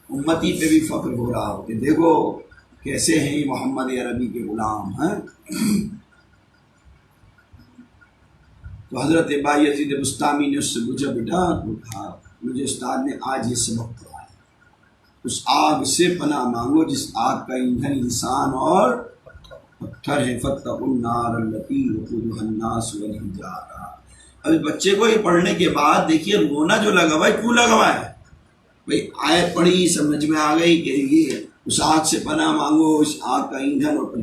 امتی پہ بھی فخر ہو رہا ہو کہ دیکھو کیسے ہیں محمد عربی کے غلام ہیں۔ تو حضرت بایزید بستامی نے اس سے پوچھا، بیٹا تو کہا مجھے استاد نے آج یہ سبق پڑھایا، اس آگ سے پناہ مانگو جس آگ کا ایندھن انسان اور پتھر ہے، فاتقوا النار التی وقودها الناس والحجارہ۔ ابھی بچے کو یہ پڑھنے کے بعد دیکھیے رونا جو لگا ہوا ہے، کیوں لگا ہوا ہے بھائی؟ آیت پڑھی سمجھ میں آ گئی کہ یہ اس آگ سے پناہ مانگو، اس آگ کا ایندھن اور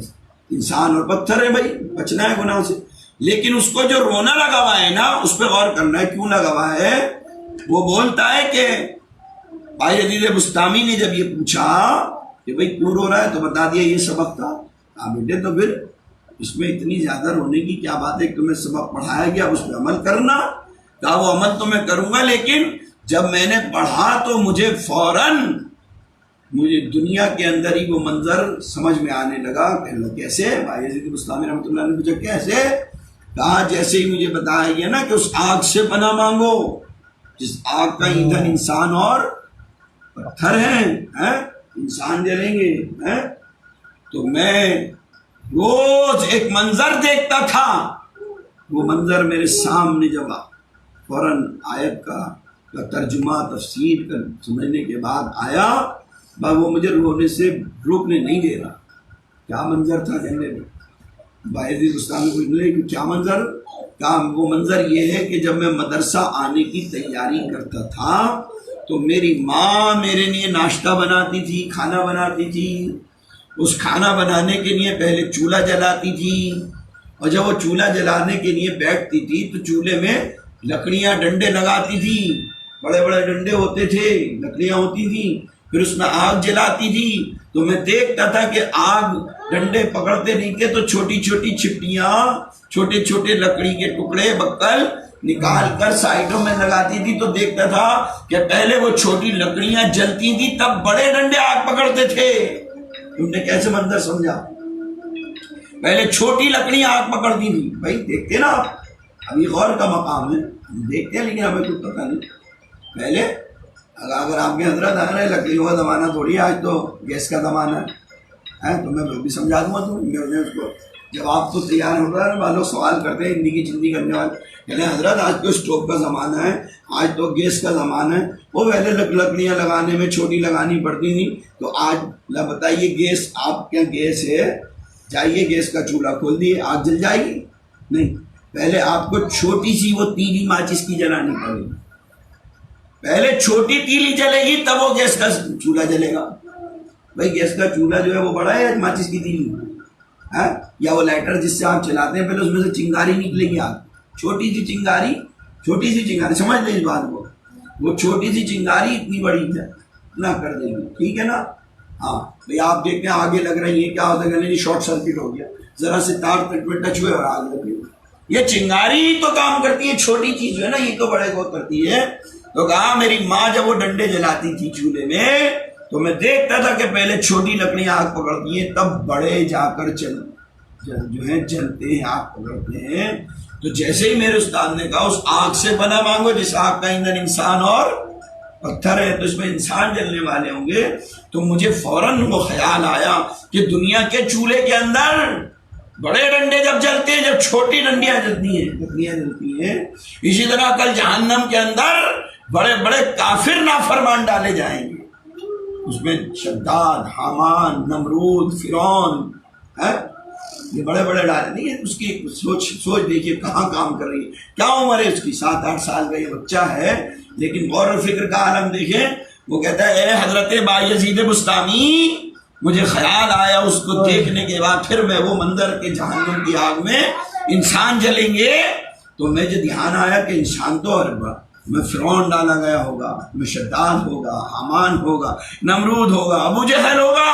انسان اور پتھر ہے، بھائی بچنا ہے گناہ سے، لیکن اس کو جو رونا لگا ہوا ہے نا اس پہ غور کرنا ہے کیوں لگا ہوا ہے۔ وہ بولتا ہے کہ بھائی عزیز بستامی نے جب یہ پوچھا کہ بھائی کیوں رو رہا ہے تو بتا دیا یہ سبق تھا۔ کہا بیٹے تو پھر اس میں اتنی زیادہ رونے کی کیا بات ہے، تمہیں سبق پڑھایا گیا اس پہ عمل کرنا۔ کہا وہ عمل تو میں کروں گا، لیکن جب میں نے پڑھا تو مجھے فوراً دنیا کے اندر ہی وہ منظر سمجھ میں آنے لگا۔ کیسے؟ بھائی عزیز بستامی رحمۃ اللہ نے پوچھا کیسے؟ کہا جیسے ہی مجھے بتایا گیا نا کہ اس آگ سے پناہ مانگو جس آگ کا ایندھن انسان اور پتھر ہیں، انسان جلیں گے، تو میں روز ایک منظر دیکھتا تھا، وہ منظر میرے سامنے جب فوراً آیت کا ترجمہ تفسیر کر سمجھنے کے بعد آیا، وہ مجھے رونے سے روکنے نہیں دے رہا۔ کیا منظر تھا کہنے میں باعزی بستامی کو کہ کیا منظر؟ کام وہ منظر یہ ہے کہ جب میں مدرسہ آنے کی تیاری کرتا تھا تو میری ماں میرے لیے ناشتہ بناتی تھی، کھانا بناتی تھی. اس کھانا بنانے کے لیے پہلے چولہا جلاتی تھی، اور جب وہ چولہا جلانے کے لیے بیٹھتی تھی تو چولہے میں لکڑیاں ڈنڈے لگاتی تھی، بڑے بڑے ڈنڈے ہوتے تھے، لکڑیاں ہوتی تھیں، پھر اس میں آگ جلاتی تھی. تو میں دیکھتا تھا کہ آگ ڈنڈے پکڑتے نہیں تھے تو چھوٹی چھوٹی چھٹیاں، چھوٹے چھوٹے لکڑی کے ٹکڑے بکل نکال کر سائڈوں میں لگاتی تھی. تو دیکھتا تھا کہ پہلے وہ چھوٹی لکڑیاں جلتی تھی تب بڑے ڈنڈے آگ پکڑتے تھے. تم نے کیسے منظر سمجھا؟ پہلے چھوٹی لکڑیاں آگ پکڑتی تھی. بھائی دیکھتے نا آپ، ابھی غور کا مقام ہے، ہم دیکھتے ہیں لیکن ہمیں کچھ پتہ نہیں. پہلے اگر آپ کے حضرت آ رہے لکڑیوں کا زمانہ تھوڑی ہے، آج تو گیس کا زمانہ ہے. تو میں وہ بھی سمجھا دوں گا. تو اس کو جب آپ کو تیار ہو رہا ہے نا، لوگ سوال کرتے ہیں ہندی کی چندی کرنے والے، کہتے ہیں حضرت آج تو اسٹوو کا زمانہ ہے، آج تو گیس کا زمانہ ہے. وہ پہلے لکڑیاں لگانے میں چھوٹی لگانی پڑتی تھیں. تو آج بتائیے گیس، آپ کے گیس ہے، جائیے گیس کا چولہا کھول دیے، آگ جل جائے گی؟ نہیں. پہلے آپ کو چھوٹی سی وہ تیلی ماچس کی جلانی پڑے گی. پہلے چھوٹی تیلی جلے گی تب وہ گیس کا چولہا جلے گا. بھائی گیس کا چولہا جو ہے وہ بڑا ہے یا ماچس کی تیلی ہے یا وہ لائٹر جس سے آپ چلاتے ہیں؟ پہلے اس میں سے چنگاری نکلے گی. آپ چھوٹی سی چنگاری، چھوٹی سی چنگاری، سمجھ لیں اس بات کو، وہ چھوٹی سی چنگاری اتنی بڑی نہ کر دے گی. ٹھیک ہے نا؟ ہاں بھائی آپ دیکھتے ہیں آگے لگ رہی ہے، کیا ہوتا ہے کہ شارٹ سرکٹ ہو گیا، ذرا سے تار تک میں ٹچ ہوئے اور آگ لگ گئی. یہ چنگاری ہی تو کام کرتی ہے، چھوٹی چیز جو ہے نا یہ تو بڑے کو کرتی ہے. تو کہا میری ماں جب وہ ڈنڈے جلاتی تھی چولہے میں تو میں دیکھتا تھا کہ پہلے چھوٹی لکڑیاں آگ پکڑتی ہیں تب بڑے جا کر جو ہیں جلتے ہیں، آگ پکڑتے ہیں. تو جیسے ہی میرے استاد نے کہا اس آگ سے بنا مانگو جس آگ کا ایندھن انسان اور پتھر ہے، تو اس میں انسان جلنے والے ہوں گے. تو مجھے فوراً وہ خیال آیا کہ دنیا کے چولہے کے اندر بڑے ڈنڈے جب جلتے ہیں، جب چھوٹی ڈنڈیاں جلتی ہیں، لکڑیاں جلتی ہیں، اسی طرح کل جہنم کے اندر بڑے بڑے کافر نافرمان ڈالے جائیں گے. اس میں شداد، حامان، نمرود، فرعون، یہ بڑے بڑے ڈالے. نہیں اس کی سوچ دیکھیے کہاں کام کر رہی ہے، کیا عمر ہے اس کی، 7-8 سال کا یہ بچہ ہے. لیکن غور و فکر کا عالم دیکھیں. وہ کہتا ہے اے حضرت بایزید بستامی، مجھے خیال آیا اس کو دیکھنے کے بعد پھر میں وہ منظر کے جہنم کی آگ میں انسان جلیں گے تو مجھے دھیان آیا کہ انسان تو میں فرعون ڈالا گیا ہوگا، میں شداد ہوگا، حامان ہوگا، نمرود ہوگا، ابو جہل ہوگا،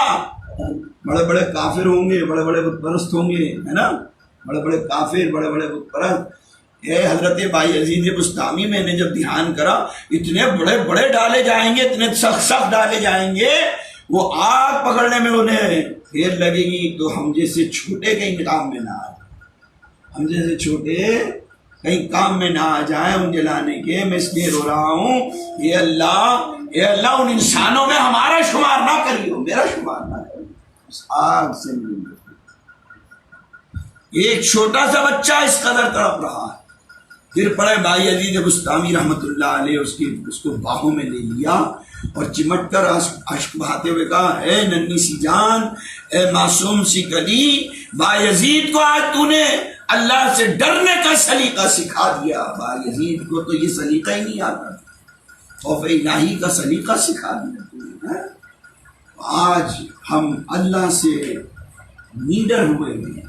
بڑے بڑے کافر ہوں گے، بڑے بڑے بت پرست ہوں گے، ہے نا، بڑے بڑے کافر، بڑے بڑے بت پرست. اے حضرت بایزید بستامی، میں نے جب دھیان کرا اتنے بڑے بڑے ڈالے جائیں گے، اتنے سخت سخت ڈالے جائیں گے، وہ آگ پکڑنے میں انہیں دیر لگے گی. تو ہم جیسے چھوٹے کہیں کام میں نہ آ جائیں، ہم جیسے چھوٹے کہیں کام میں نہ آ جائیں ان جلانے کے. میں اس لیے رو رہا ہوں، اے اللہ ان انسانوں میں ہمارا شمار نہ کریو، میرا شمار نہ کریو اس آگ سے. ایک چھوٹا سا بچہ اس قدر تڑپ رہا ہے. پھر پڑے بایزید بستامی رحمت اللہ علیہ اس کو باہوں میں لے لیا اور چمٹ کر اشک بہاتے ہوئے کہا اے ننھی سی جان، اے معصوم سی کلی، بایزید کو آج تو نے اللہ سے ڈرنے کا سلیقہ سکھا دیا. بایزید کو تو یہ سلیقہ ہی نہیں آتا، خوف الہی کا سلیقہ سکھا دیا. آج ہم اللہ سے نیڈر ہوئے ہیں،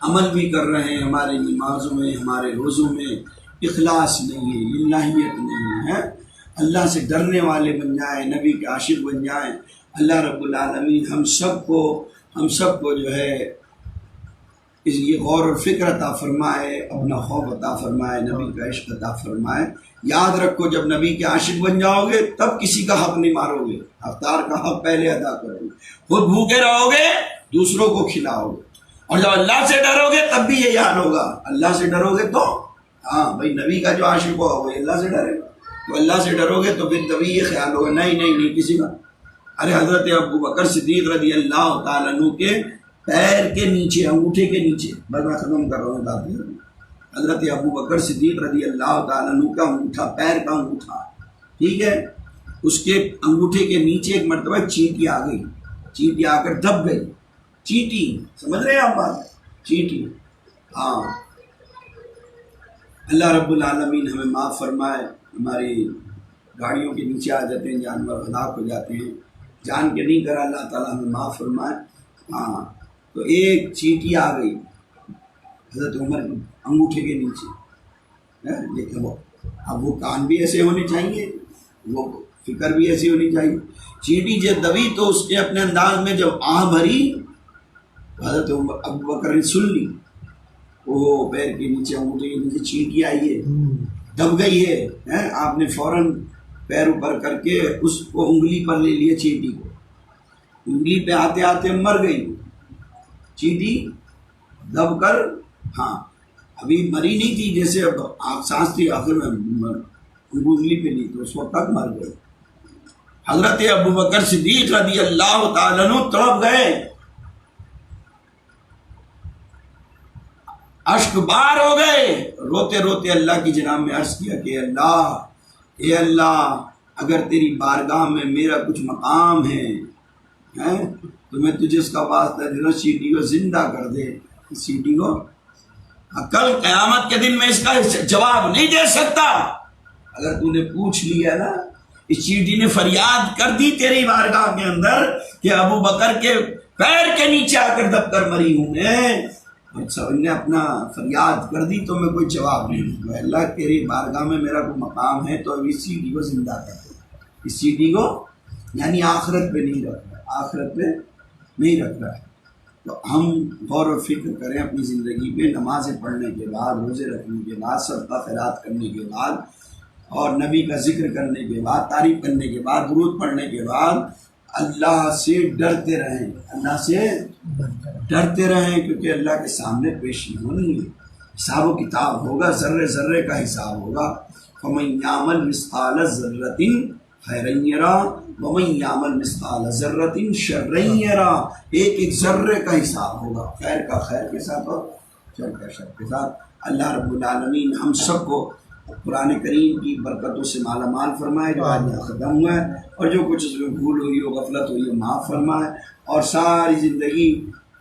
عمل بھی کر رہے ہیں، ہمارے نمازوں میں، ہمارے روزوں میں اخلاص نہیں ہے، للہیت نہیں ہے. اللہ سے ڈرنے والے بن جائیں، نبی کے عاشق بن جائیں. اللہ رب العالمین ہم سب کو جو ہے اس یہ غور و فکر عطا فرمائے، اپنا خوف عطا فرمائے، نبی کا عشق عطا فرمائے. یاد رکھو جب نبی کے عاشق بن جاؤ گے تب کسی کا حق نہیں مارو گے، افطار کا حق پہلے ادا کرو گے، خود بھوکے رہو گے، دوسروں کو کھلاؤ گے. اور جب اللہ سے ڈرو گے تب بھی یہی حال ہوگا. اللہ سے ڈرو گے تو ہاں بھائی نبی کا جو عاشق ہوا وہ اللہ سے ڈرے گا. تو اللہ سے ڈرو گے تو پھر تبھی یہ خیال ہوگا نہیں کسی کا. ارے حضرت ابو بکر صدیق رضی اللہ تعالیٰ عنہ کے پیر کے نیچے، انگوٹھے کے نیچے، بس میں ختم کر رہا ہوں بات. حضرت ابو بکر صدیق رضی اللہ تعالیٰ عنہ کا انگوٹھا، پیر کا انگوٹھا، ٹھیک ہے، اس کے انگوٹھے کے نیچے ایک مرتبہ چینٹی آ گئی، چینٹی آ کر دب گئی. چیٹی، سمجھ رہے ہیں آپ بات؟ چیٹی، ہاں. اللہ رب العالمین ہمیں معاف فرمائے. ہماری گاڑیوں کے نیچے آ جاتے ہیں جانور، ہلاک ہو جاتے ہیں، جان کے نہیں کرا، اللہ تعالیٰ ہمیں معاف فرمائے. ہاں تو ایک چینٹی آ گئی حضرت عمر کے انگوٹھے کے نیچے. لیکن اب وہ کان بھی ایسے ہونے چاہیے، وہ فکر بھی ایسی ہونی چاہیے. چینٹی جب دبی تو اس نے اپنے انداز میں جب آہ بھری، حضرت ابو بکر نے سن لی، وہ پیر کے نیچے انگوٹھے کے نیچے چینٹی آئی ہے، دب گئی ہے. آپ نے فوراً پیر اوپر کر کے اس کو انگلی پر لے لیا، چینٹی کو انگلی پہ آتے آتے مر گئی چینٹی دب کر. ہاں ابھی مری نہیں تھی، جیسے اب سانس تھی آخر میں انگلی پہ لی تو اس وقت تک مر گئی. حضرت ابو بکر صدیق رضی اللہ تعالیٰ عنہ تڑپ گئے، اشک بار ہو گئے، روتے روتے اللہ کی جناب میں عرض کیا کہ اللہ، اے اللہ، اگر تیری بارگاہ میں میرا کچھ مقام ہے تو میں تجھے اس کا واسطہ دے رہا، چینٹی کو زندہ کر دے. چینٹی کو کل قیامت کے دن میں اس کا جواب نہیں دے سکتا. اگر تو نے پوچھ لیا نا، اس چینٹی نے فریاد کر دی تیری بارگاہ کے اندر کہ ابو بکر کے پیر کے نیچے آ کر دب کر مری ہوں میں، اور سب نے اپنا فریاد کر دی تو میں کوئی جواب نہیں دوں گا. اللہ تیری بارگاہ میں میرا کوئی مقام ہے تو اب اس چینٹی کو زندہ کر دے. اس چینٹی کو یعنی آخرت پہ نہیں رکھ رہا، آخرت پہ نہیں رکھ رہا ہے. تو ہم غور و فکر کریں اپنی زندگی پہ، نمازیں پڑھنے کے بعد، روزے رکھنے کے بعد، صدقہ خیرات کرنے کے بعد، اور نبی کا ذکر کرنے کے بعد، تعریف کرنے کے بعد، درود پڑھنے کے بعد اللہ سے ڈرتے رہیں، اللہ سے ڈرتے رہیں، کیونکہ اللہ کے سامنے پیشی ہونی ہے، حساب و کتاب ہوگا، ذرے ذرے کا حساب ہوگا. فَمَن يَعْمَلْ مِثْقَالَ ذَرَّةٍ خَيْرًا يَرَهُ وَمَن يَعْمَلْ مِثْقَالَ ذَرَّةٍ شَرًّا يَرَهُ. ایک ایک ذرے کا حساب ہوگا، خیر کا خیر کے ساتھ اور شر کا شر کے ساتھ. اللہ رب العالمین ہم سب کو قرآن کریم کی برکتوں سے مالا مال فرمائے، جو آج یہاں ختم ہوا ہے، اور جو کچھ اس میں بھول ہوئی ہو، غفلت ہوئی ہو، معاف فرمائے، اور ساری زندگی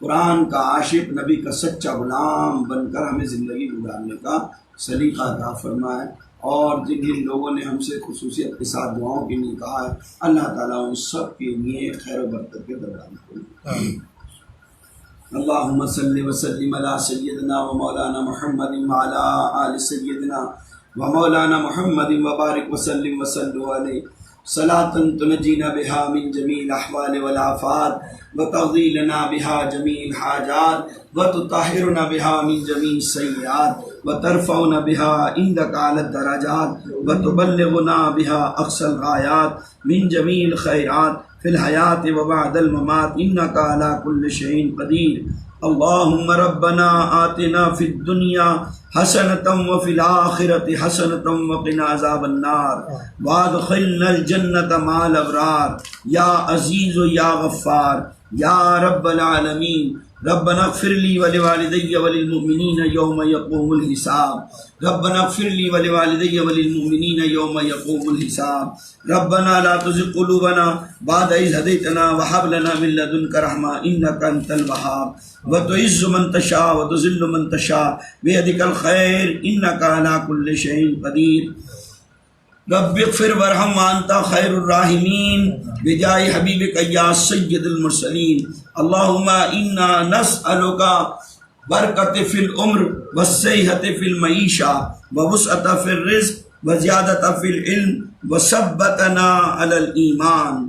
قرآن کا عاشق، نبی کا سچا غلام بن کر ہمیں زندگی گزارنے کا سلیقہ عطا فرمائے. اور جن جن لوگوں نے ہم سے خصوصیت کے ساتھ دعاؤں کے لیے کہا ہے، اللہ تعالیٰ ان سب کے لیے خیر و برکت کے درمیان کرے. اللہم صلی وسلم علی سیدنا و مولانا محمد وعلی آل سیدنا و مولانا محمد وبارک وسلم وصلوا علیہ صلاۃ تنجینا بہا من جمیع الاحوال والآفات وتقضی لنا بہا جمیع الحاجات وتطہرنا بہا من جمیع السیئات وترفعنا بہا عندک اعلی الدرجات وتبلغنا بہا اقصى الغایات من جمیع الخیرات فی الحیات وبعد الممات انک علی کل شیء قدیر. اللہم ربنا آتنا فی الدنیا حسنۃ وفی الآخرۃ حسنۃ وقنا عذاب النار وادخلنا الجنۃ مع الابرار. یا عزیز و یا غفار یا رب العالمین. ربنا اغفر لی ولوالدی وللمؤمنین یوم یقوم الحساب. ربنا اغفر لی ولوالدی وللمؤمنین یوم یقوم الحساب. ربنا لا تزغ قلوبنا بعد إذ هديتنا وهب لنا من لدنك رحمة إنك أنت الوهاب. وتعز من تشاء وتذل من تشاء بيدك الخير إنك على كل شيء قدير. رب اغفر وارحم وانت خیر الراحمین بجاہ حبیبک یا سید المرسلین. اللہم انا نسألک برکت فی العمر والصحت فی المعیشہ ووسعت فی الرزق وزیادت فی العلم وثبتنا علی الایمان.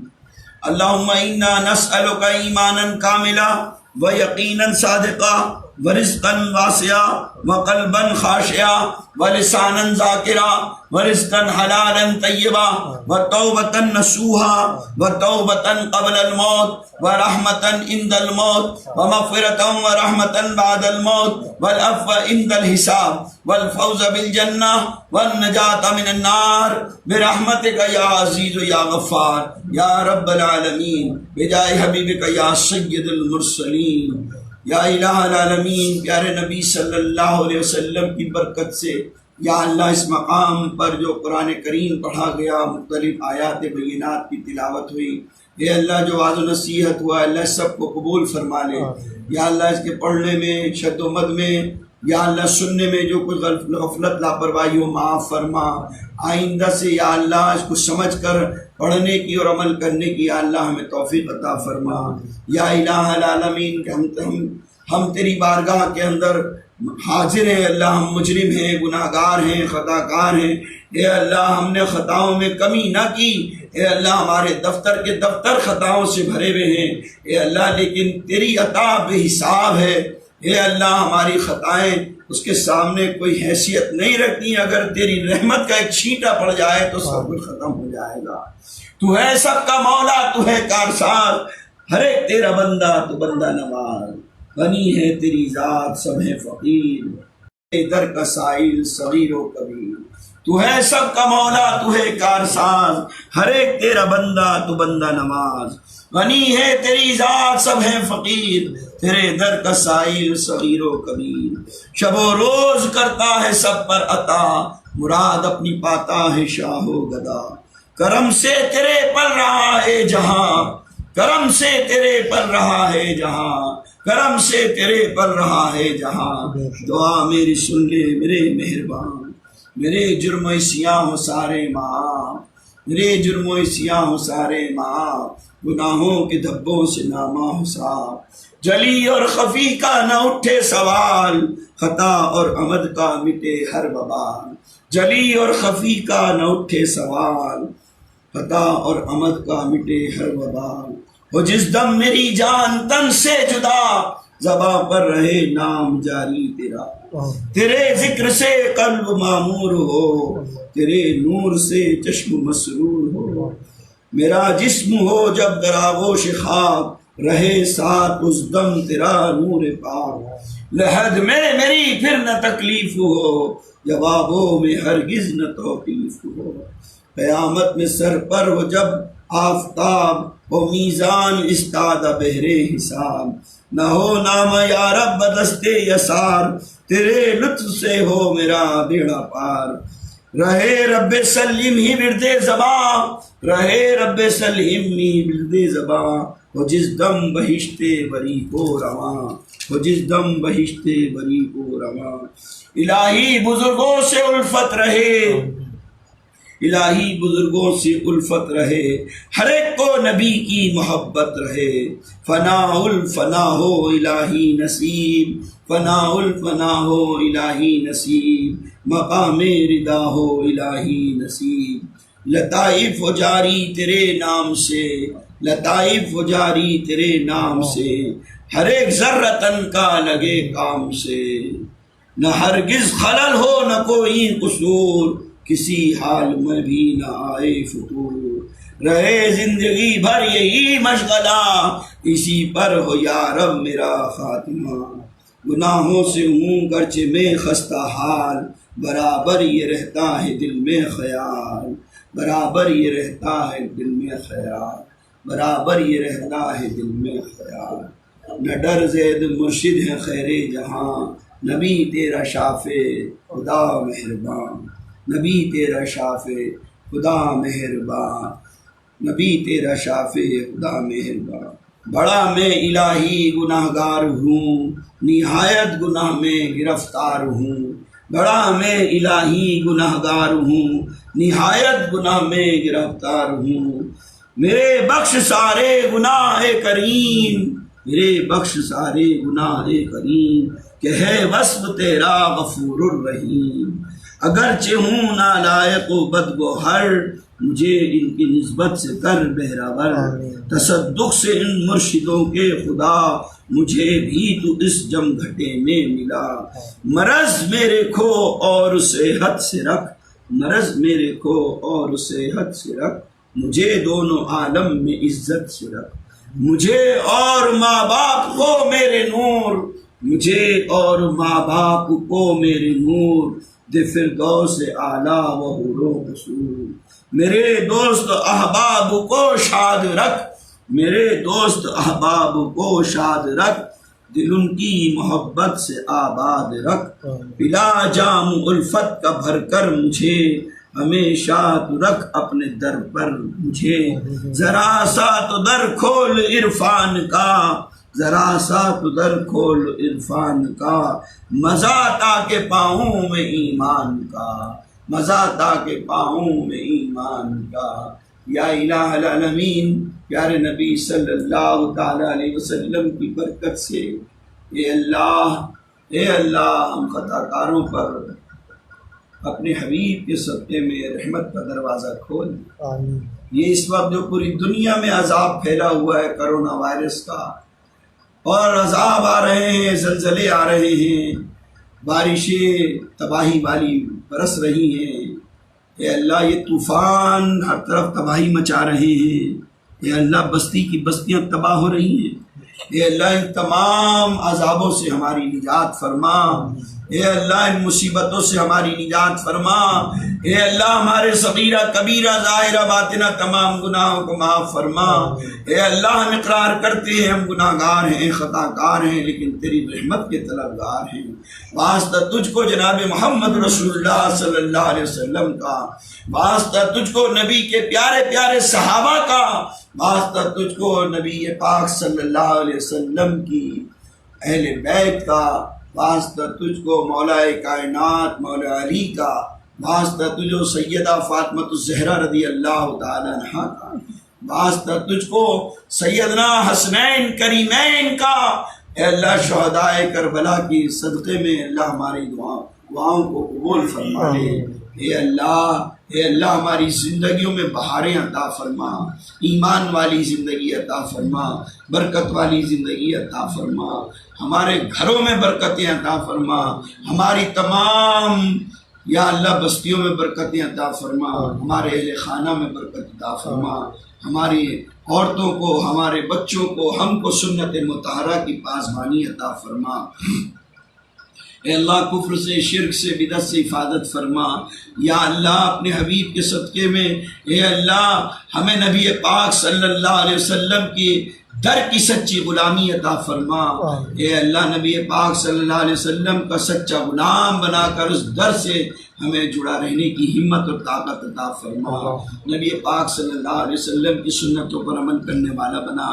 اللہم انا نسألک ایمانا کاملا ویقینا صادقا ورزقا واسعا وقلبا خاشعا ولسانا ذاکرا ورزقا حلالا طیبا وتوبة نصوحا وتوبة قبل الموت ورحمة عند الموت ومغفرة ورحمة بعد الموت والعفو عند الحساب والفوز بالجنة والنجاة من النار برحمتك يا عزيز يا غفار يا رب العالمين بجاہ حبیبک یا سید المرسلین. یا الہ العالمین، پیارے نبی صلی اللہ علیہ وسلم کی برکت سے یا اللہ اس مقام پر جو قرآن کریم پڑھا گیا، مختلف آیات بینات کی تلاوت ہوئی، اے اللہ جو واعظ و نصیحت ہوا، اللہ سب کو قبول فرما لے. یا اللہ اس کے پڑھنے میں، شد و مد میں یا اللہ سننے میں جو کچھ غفلت لاپرواہی ہو معاف فرما، آئندہ سے یا اللہ اس کو سمجھ کر پڑھنے کی اور عمل کرنے کی یا اللہ ہمیں توفیق عطا فرما۔ یا الہ العالمین کہ ہم تیری بارگاہ کے اندر حاضر ہیں اللہ، ہم مجرم ہیں، گناہ گار ہیں، خطا کار ہیں، اے اللہ ہم نے خطاؤں میں کمی نہ کی، اے اللہ ہمارے دفتر کے دفتر خطاؤں سے بھرے ہوئے ہیں اے اللہ، لیکن تیری عطا بے حساب ہے اے اللہ، ہماری خطائیں اس کے سامنے کوئی حیثیت نہیں رکھتی، اگر تیری رحمت کا ایک چھینٹا پڑ جائے تو سب کچھ ختم ہو جائے گا۔ تو ہے سب کا مولا، تو ہے کارساز، ہر ایک تیرا بندہ تو بندہ نواز، غنی ہے تیری ذات سب ہے فقیر، در کا سائل صغیر و کبیر۔ تو ہے سب کا مولا، تو ہے کارساز، ہر ایک تیرا بندہ تو بندہ نواز، غنی ہے تیری ذات سب ہے فقیر، تیرے در کا سائل صغیر و کبیر۔ شب و روز کرتا ہے سب پر عطا، مراد اپنی پاتا ہے شاہ و گدا، کرم سے تیرے پل رہا ہے جہاں، کرم سے تیرے پل رہا ہے جہاں، کرم سے تیرے پل رہا ہے جہاں، دعا میری سن لے میرے مہربان، میرے جرم و سیاہ ہو سارے معاف، میرے جرم و سیاہ ہو سارے معاف، گناہوں کے دھبوں سے نامہ ہو صاف، جلی اور خفی کا نہ اٹھے سوال، خطا اور عمد کا مٹے ہر وبال، جلی اور خفی کا نہ اٹھے سوال، خطا اور عمد کا مٹے ہر وبال، ہو جس دم میری جان تن سے جدا، زباں پر رہے نام جاری تیرا، تیرے ذکر سے قلب معمور ہو، تیرے نور سے چشم مسرور ہو، میرا جسم ہو جب در آغوش خاک، رہے ساتھ اس دم تیرا نور پاک، لحد میں میری پھر نہ تکلیف ہو، جوابوں میں ہرگز نہ توقیف ہو، قیامت میں سر پر ہو جب آفتاب، و میزان استاد بہرے حساب، نہ ہو نام یا رب بدستے یسار، تیرے لطف سے ہو میرا بیڑا پار، رہے رب سلیم ہی ورد زباں، رہے رب سلیم ہی ورد زباں، ہو جس دم بہشتے بری کو رواں، ہو جس دم بہشتے بری کو رواں، الہی بزرگوں سے الفت رہے، الہی بزرگوں سے الفت رہے، ہر ایک کو نبی کی محبت رہے، فنا الفنا ہو الہی نصیب، فنا الفنا ہو الہی نصیب، مقام ردا ہو الہی نصیب، لطائف و جاری تیرے نام سے، لطائف و جاری تیرے نام سے، ہر ایک ذرہ تن کا لگے کام سے، نہ ہرگز خلل ہو نہ کوئی قصور، کسی حال میں بھی نہ آئے فتور، رہے زندگی بھر یہی مشغلہ، اسی پر ہو یا رب میرا خاتمہ، گناہوں سے ہوں گرچہ میں خستہ حال، برابر یہ رہتا ہے دل میں خیال، برابر یہ رہتا ہے دل میں خیال، برابر یہ رہتا ہے دل میں خیال، نہ ڈر زید مرشد ہے خیر جہاں، نبی تیرا شافع خدا مہربان، نبی تیرا شافع خدا مہربان، نبی تیرا شافع خدا مہربان، بڑا میں الہی گناہ گار ہوں، نہایت گناہ میں گرفتار ہوں، بڑا میں الہی گناہ گار ہوں، نہایت گناہ میں گرفتار ہوں، میرے بخش سارے گناہ کریم، میرے بخش سارے گناہ کریم، کہ ہے وصف تیرا غفور الرحیم، اگرچہ ہوں نالائق و بدگوہر، مجھے ان کی نسبت سے کر بہراور، تصدق سے ان مرشدوں کے خدا، مجھے بھی تو اس جم گھٹے میں ملا، مرض میرے کھو اور صحت سے رکھ، مرض میرے کھو اور صحت سے رکھ، مجھے دونوں عالم میں عزت سے رکھ، مجھے اور ماں باپ کو میرے نور، مجھے اور ماں باپ کو میرے نور، دے فردوس اعلیٰ و حور و قصور، میرے دوست احباب کو شاد رکھ، میرے دوست احباب کو شاد رکھ، دل ان کی محبت سے آباد رکھ، پلا جام الفت کا بھر کر مجھے، ہمیشہ تو رکھ اپنے در پر مجھے، ذرا سا تو در کھول عرفان کا، ذرا سا تو در کھول عرفان کا، مزہ تا کے پاؤں میں ایمان کا، مزہ تا کے پاؤں میں ایمان کا۔ یا الہ العالمین، پیارے نبی صلی اللہ تعالیٰ علیہ وسلم کی برکت سے اے اللہ ہم خطا کاروں پر اپنے حبیب کے صدقے میں رحمت کا دروازہ کھول دے۔ یہ اس وقت جو پوری دنیا میں عذاب پھیلا ہوا ہے کرونا وائرس کا، اور عذاب آ رہے ہیں، زلزلے آ رہے ہیں، بارشیں تباہی والی برس رہی ہیں، اے اللہ یہ طوفان ہر طرف تباہی مچا رہے ہیں، اے اللہ بستی کی بستیاں تباہ ہو رہی ہیں، اے اللہ ان تمام عذابوں سے ہماری نجات فرما، اے اللہ ان مصیبتوں سے ہماری نجات فرما، اے اللہ ہمارے صغیرہ کبیرہ ظاہرہ باطنہ تمام گناہوں کو معاف فرما، اے اللہ ہم اقرار کرتے ہیں ہم گناہ گار ہیں، خطا کار ہیں، لیکن تیری رحمت کے طلبگار ہیں۔ واسطہ تجھ کو جناب محمد رسول اللہ صلی اللہ علیہ وسلم کا، واسطہ تجھ کو نبی کے پیارے پیارے صحابہ کا، واسطہ تجھ کو نبی پاک صلی اللہ علیہ وسلم کی اہل بیت کا، واسطہ تجھ کو مولا کائنات مولا علی کا، واسطہ تجھو سیدہ فاطمہ الزہرا رضی اللہ تعالیٰ عنہا کا، واسطہ تجھ کو سیدنا حسنین کریمین کا، اے اللہ شہدائے کربلا کی صدقے میں اللہ ہماری دعاؤں کو قبول فرما لے۔ اے اللہ ہماری زندگیوں میں بہاریں عطا فرما، ایمان والی زندگی عطا فرما، برکت والی زندگی عطا فرما، ہمارے گھروں میں برکتیں عطا فرما، ہماری تمام یا اللہ بستیوں میں برکتیں عطا فرما، ہمارے اہل خانہ میں برکت عطا فرما، ہماری عورتوں کو، ہمارے بچوں کو، ہم کو سنت مطہرہ کی پاسبانی عطا فرما۔ اے اللہ کفر سے، شرک سے، بدعت سے حفاظت فرما۔ یا اللہ اپنے حبیب کے صدقے میں اے اللہ ہمیں نبی پاک صلی اللہ علیہ وسلم کی در کی سچی غلامی عطا فرما۔ اے اللہ نبی پاک صلی اللہ علیہ وسلم کا سچا غلام بنا کر اس در سے ہمیں جڑا رہنے کی ہمت اور طاقت عطا فرما۔ نبی پاک صلی اللہ علیہ وسلم کی سنتوں پر عمل کرنے والا بنا،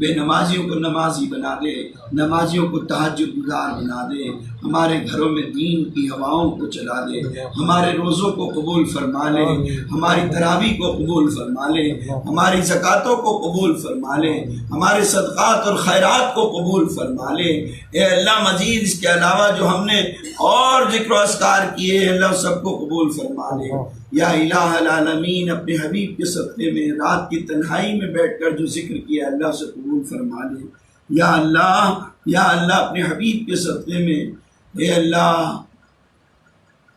بے نمازیوں کو نمازی بنا دے، نمازیوں کو تہجد گزار بنا دے، ہمارے گھروں میں دین کی ہواؤں کو چلا دے، ہمارے روزوں کو قبول فرما لے، ہماری تراویح کو قبول فرما لے، ہماری زکاتوں کو قبول فرما لے، ہمارے صدقات اور خیرات کو قبول فرما لے۔ اے اللہ مزید اس کے علاوہ جو ہم نے اور ذکر و اذکار کیے ہیں اللہ سب کو قبول فرما لے۔ یا الہ العالمین اپنے حبیب کے صدقے میں رات کی تنہائی میں بیٹھ کر جو ذکر کیا اللہ سے قبول فرما لے۔ یا اللہ اپنے حبیب کے صدقے میں اے اللہ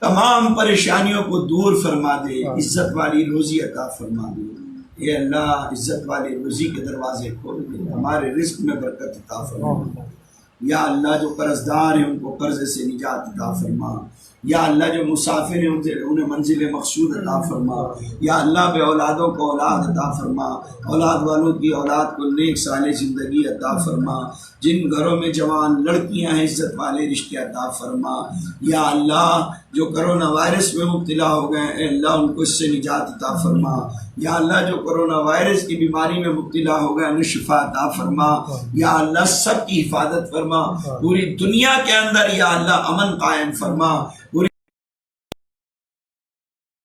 تمام پریشانیوں کو دور فرما دے، عزت والی روزی عطا فرما دے۔ اے اللہ عزت والی روزی کے دروازے کھول دے، ہمارے رزق میں برکت عطا فرما۔ یا اللہ جو قرض دار ہیں ان کو قرض سے نجات عطا فرما۔ یا اللہ جو مسافر ہیں انہیں منزل مقصود عطا فرما۔ یا اللہ بے اولادوں کو اولاد عطا فرما، اولاد والوں کی اولاد کو نیک صالح زندگی عطا فرما۔ جن گھروں میں جوان لڑکیاں ہیں عزت والے رشتے عطا فرما۔ یا اللہ جو کرونا وائرس میں مبتلا ہو گئے اے اللہ ان کو اس سے نجات عطا فرما۔ یا اللہ جو کرونا وائرس کی بیماری میں مبتلا ہو گئے انہیں شفا عطا فرما۔ یا اللہ سب کی حفاظت فرما، پوری دنیا کے اندر یا اللہ امن قائم فرما،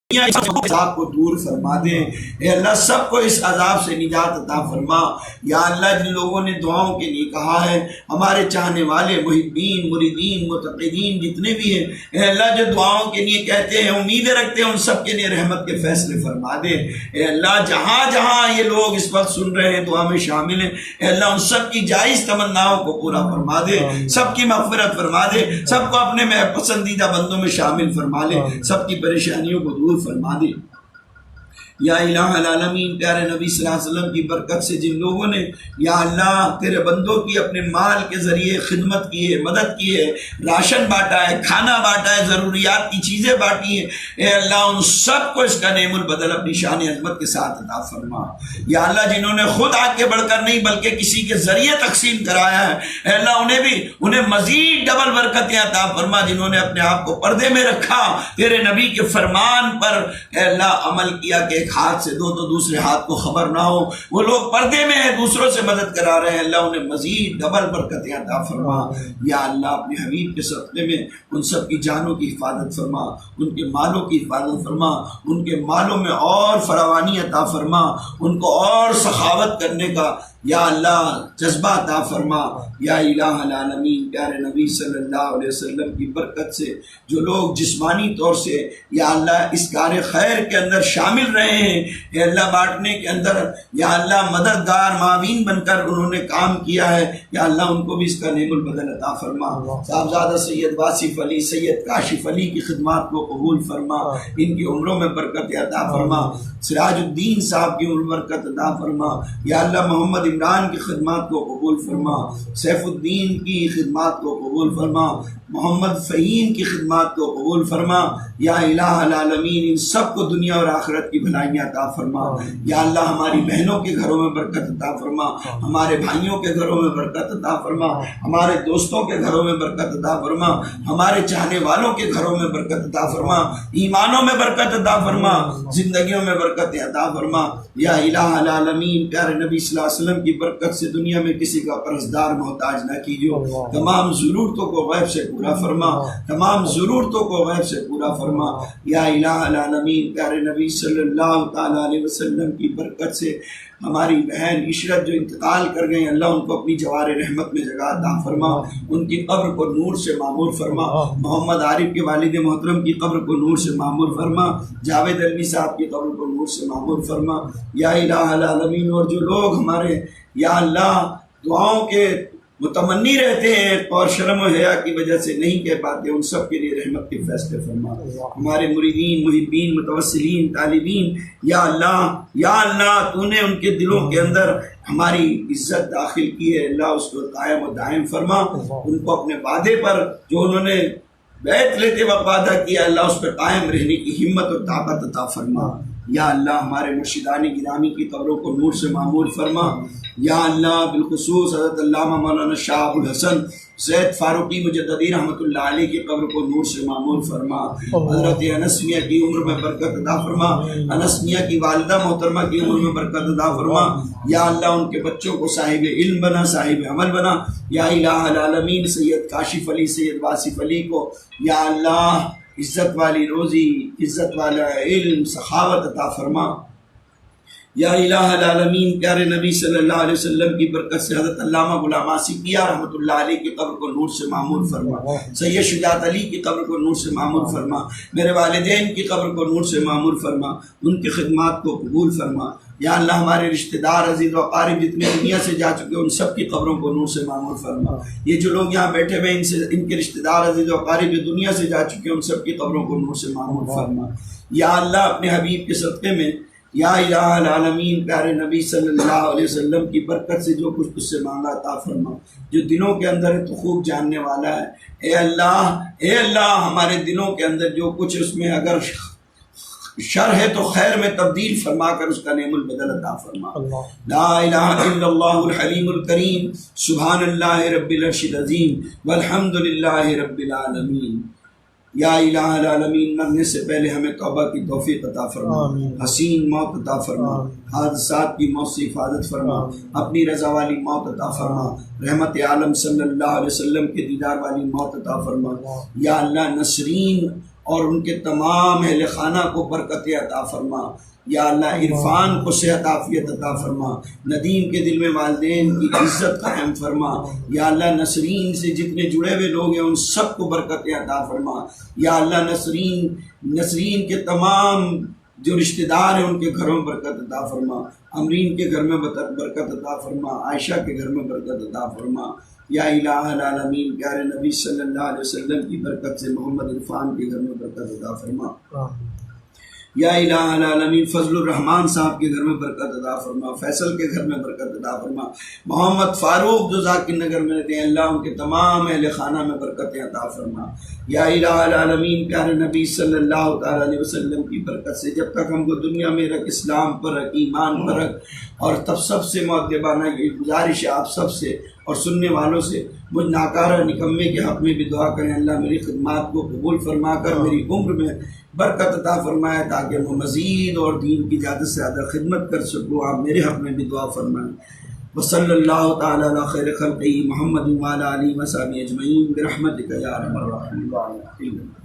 اس عذاب کو دور فرما دے۔ اے اللہ سب کو اس عذاب سے نجات عطا فرما۔ یا اللہ جن لوگوں نے دعاؤں کے لیے کہا ہے، ہمارے چاہنے والے محبین مریدین متقدین جتنے بھی ہیں اے اللہ جو دعاؤں کے لیے کہتے ہیں امیدیں رکھتے ہیں ان سب کے لیے رحمت کے فیصلے فرما دے۔ اے اللہ جہاں جہاں یہ لوگ اس وقت سن رہے ہیں دعا میں شامل ہیں اے اللہ ان سب کی جائز تمناؤں کو پورا فرما دے، سب کی مغفرت فرما دے، سب کو اپنے میں پسندیدہ بندوں میں شامل فرما لے، سب کی پریشانیوں کو دور فرما دے۔ یا الہ العالمین پیارے نبی صلی اللہ علیہ وسلم کی برکت سے جن لوگوں نے یا اللہ تیرے بندوں کی اپنے مال کے ذریعے خدمت کی ہے، مدد کی ہے، راشن بانٹا ہے، کھانا بانٹا ہے، ضروریات کی چیزیں بانٹی ہیں اے اللہ ان سب کو اس کا نعم البدل اپنی شان عظمت کے ساتھ عطا فرما۔ یا اللہ جنہوں نے خود آگے بڑھ کر نہیں بلکہ کسی کے ذریعے تقسیم کرایا ہے اے اللہ انہیں مزید ڈبل برکتیں عطا فرما۔ جنہوں نے اپنے آپ کو پردے میں رکھا تیرے نبی کے فرمان پر اے اللہ عمل کیا کہ ایک ہاتھ سے دو تو دوسرے ہاتھ کو خبر نہ ہو، وہ لوگ پردے میں ہیں، دوسروں سے مدد کرا رہے ہیں، اللہ انہیں مزید ڈبل برکتیں عطا فرما۔ یا اللہ اپنے حبیب کے صدقے میں ان سب کی جانوں کی حفاظت فرما، ان کے مالوں کی حفاظت فرما، ان کے مالوں میں اور فراوانی عطا فرما، ان کو اور سخاوت کرنے کا یا اللہ جذبہ عطا فرما۔ یا الہ العالمین پیارے نبی صلی اللہ علیہ وسلم کی برکت سے جو لوگ جسمانی طور سے یا اللہ اس کار خیر کے اندر شامل رہے ہیں، یا اللہ بانٹنے کے اندر یا اللہ مددگار معاون بن کر انہوں نے کام کیا ہے، یا اللہ ان کو بھی اس کا نعم البدل عطا فرما۔ صاحبزادہ سید واصف علی، سید کاشف علی کی خدمات کو قبول فرما، ان کی عمروں میں برکت عطا فرما۔ سراج الدین صاحب کی عمر برکت عطا فرما۔ یا اللہ محمد عمران کی خدمات کو قبول فرما، سیف الدین کی خدمات کو قبول فرما، محمد فہیم کی خدمات کو قبول فرما۔ یا الہ العالمین ان سب کو دنیا اور آخرت کی بھلائیاں عطا فرما۔ یا اللہ ہماری بہنوں کے گھروں میں برکت عطا فرما، ہمارے بھائیوں کے گھروں میں برکت عطا فرما، ہمارے دوستوں کے گھروں میں برکت عطا فرما، ہمارے چاہنے والوں کے گھروں میں برکت عطا فرما، ایمانوں میں برکت عطا فرما، زندگیوں میں برکت عطا فرما۔ یا الہ العالمین پیارے نبی صلی اللہ علیہ وسلم کی برکت سے دنیا میں کسی کا قرضدار محتاج نہ کیجو، تمام ضرورتوں کو غیب سے پورا فرما، تمام ضرورتوں کو غیب سے پورا فرما۔ یا الہ العالمین پیارے نبی صلی اللہ تعالیٰ علیہ وسلم کی برکت سے ہماری بہن عشرت جو انتقال کر گئے، اللہ ان کو اپنی جوار رحمت میں جگہ عطا فرما، ان کی قبر کو نور سے معمور فرما، محمد عارف کے والد محترم کی قبر کو نور سے معمور فرما، جاوید علوی صاحب کی قبر کو نور سے معمور فرما۔ یا الہ العالمین اور جو لوگ ہمارے یا اللہ دعاؤں کے متمنی رہتے ہیں اور شرم و حیا کی وجہ سے نہیں کہہ پاتے، ان سب کے لیے رحمت کے فیصلے فرما۔ ہمارے مریدین، محبین، متوسلین، طالبین، یا اللہ تو نے ان کے دلوں کے اندر ہماری عزت داخل کی ہے، اللہ اس کو قائم و دائم فرما، ان کو اپنے وعدے پر جو انہوں نے بیعت لیتے وقت وعدہ کیا، اللہ اس پہ قائم رہنے کی ہمت اور طاقت عطا فرما۔ یا اللہ ہمارے مرشدان گرامی کی قبروں کو نور سے معمور فرما۔ یا اللہ بالخصوص حضرت علامہ مولانا شاہ ابو الحسن سید فاروقی مجددی رحمۃ اللہ علیہ کی قبر کو نور سے معمور فرما۔ حضرت انس میاں کی عمر میں برکت عطا فرما، انس میاں کی والدہ محترمہ کی عمر میں برکت عطا فرما۔ یا اللہ ان کے بچوں کو صاحب علم بنا، صاحب عمل بنا۔ یا الہ العالمین سید کاشف علی، سید واصف علی کو یا اللہ عزت والی روزی، عزت والا علم، سخاوت عطا فرما۔ یا الہ العالمین پیارے نبی صلی اللہ علیہ وسلم کی برکت سے حضرت علامہ غلام آصفیہ رحمۃ اللہ علیہ کی قبر کو نور سے معمور فرما، سید شجاعت علی کی قبر کو نور سے معمور فرما، میرے والدین کی قبر کو نور سے معمور فرما، ان کی خدمات کو قبول فرما۔ یا اللہ ہمارے رشتہ دار عزیز و اقارب جتنے دنیا سے جا چکے ان سب کی قبروں کو نور سے معمور فرما۔ یہ جو لوگ یہاں بیٹھے ہوئے ان کے رشتہ دار عزیز و اقارب جو دنیا سے جا چکے ان سب کی قبروں کو نور سے معمور فرما۔ یا اللہ اپنے حبیب کے صدقے میں یا الہ العالمین پیارے نبی صلی اللہ علیہ وسلم کی برکت سے جو کچھ اس سے مانگا عطا فرما، جو دلوں کے اندر ہے تو خوب جاننے والا ہے۔ اے اللہ ہمارے دلوں کے اندر جو کچھ اس میں اگر شر ہے تو خیر میں تبدیل فرما کر اس کا نعم البدل عطا فرما۔ لا الہ الا اللہ الحلیم الکریم، سبحان اللہ رب العرش العظیم، والحمد للہ رب العالمین۔ یا الہ العالمین مرنے سے پہلے ہمیں توبہ کی توفیق عطا فرما، حسین موت عطا فرما، حادثات کی موت سے حفاظت فرما، اپنی رضا والی موت عطا فرما، رحمت عالم صلی اللہ علیہ وسلم کے دیدار والی موت عطا فرما۔ یا اللہ نسرین اور ان کے تمام اہل خانہ کو برکت عطا فرما۔ یا اللہ عرفان کو صحت عافیت عطا فرما، ندیم کے دل میں والدین کی عزت قائم فرما۔ یا اللہ نسرین سے جتنے جڑے ہوئے لوگ ہیں ان سب کو برکت عطا فرما۔ یا اللہ نسرین کے تمام جو رشتہ دار ہیں ان کے گھروں میں برکت عطا فرما، امرین کے گھر میں برکت عطا فرما، عائشہ کے گھر میں برکت عطا فرما۔ یا الہ العالمین پیارے نبی صلی اللہ علیہ وسلم کی برکت سے محمد عرفان کے گھر میں برکت عطا فرما۔ یا الہ العالمین فضل الرحمان صاحب کے گھر میں برکت عطا فرما، فیصل کے گھر میں برکت عطا فرما، محمد فاروق جو ذاکر نگر میں رہتے ہیں اللہ ان کے تمام اہل خانہ میں برکت عطا فرما۔ یا الہ العالمین پیارے نبی صلی اللہ تعالیٰ علیہ وسلم کی برکت سے جب تک ہم کو دنیا میں رکھ، اسلام پر رکھ، ایمان پر رکھ، اور تب سب سے مؤدبانہ یہ گزارش ہے آپ سب سے اور سننے والوں سے مجھ ناکارہ نکمے کے حق میں بھی دعا کریں اللہ میری خدمات کو قبول فرما کر میری عمر میں برکت عطا فرمائے تاکہ میں مزید اور دین کی زیادہ سے زیادہ خدمت کر سکوں. آپ میرے حق میں بھی دعا فرمائیں. وصلی اللہ تعالی علی خیر خلقہ محمد وعلی آلہ وصحبہ اجمعین برحمتک یا ارحم الراحمین.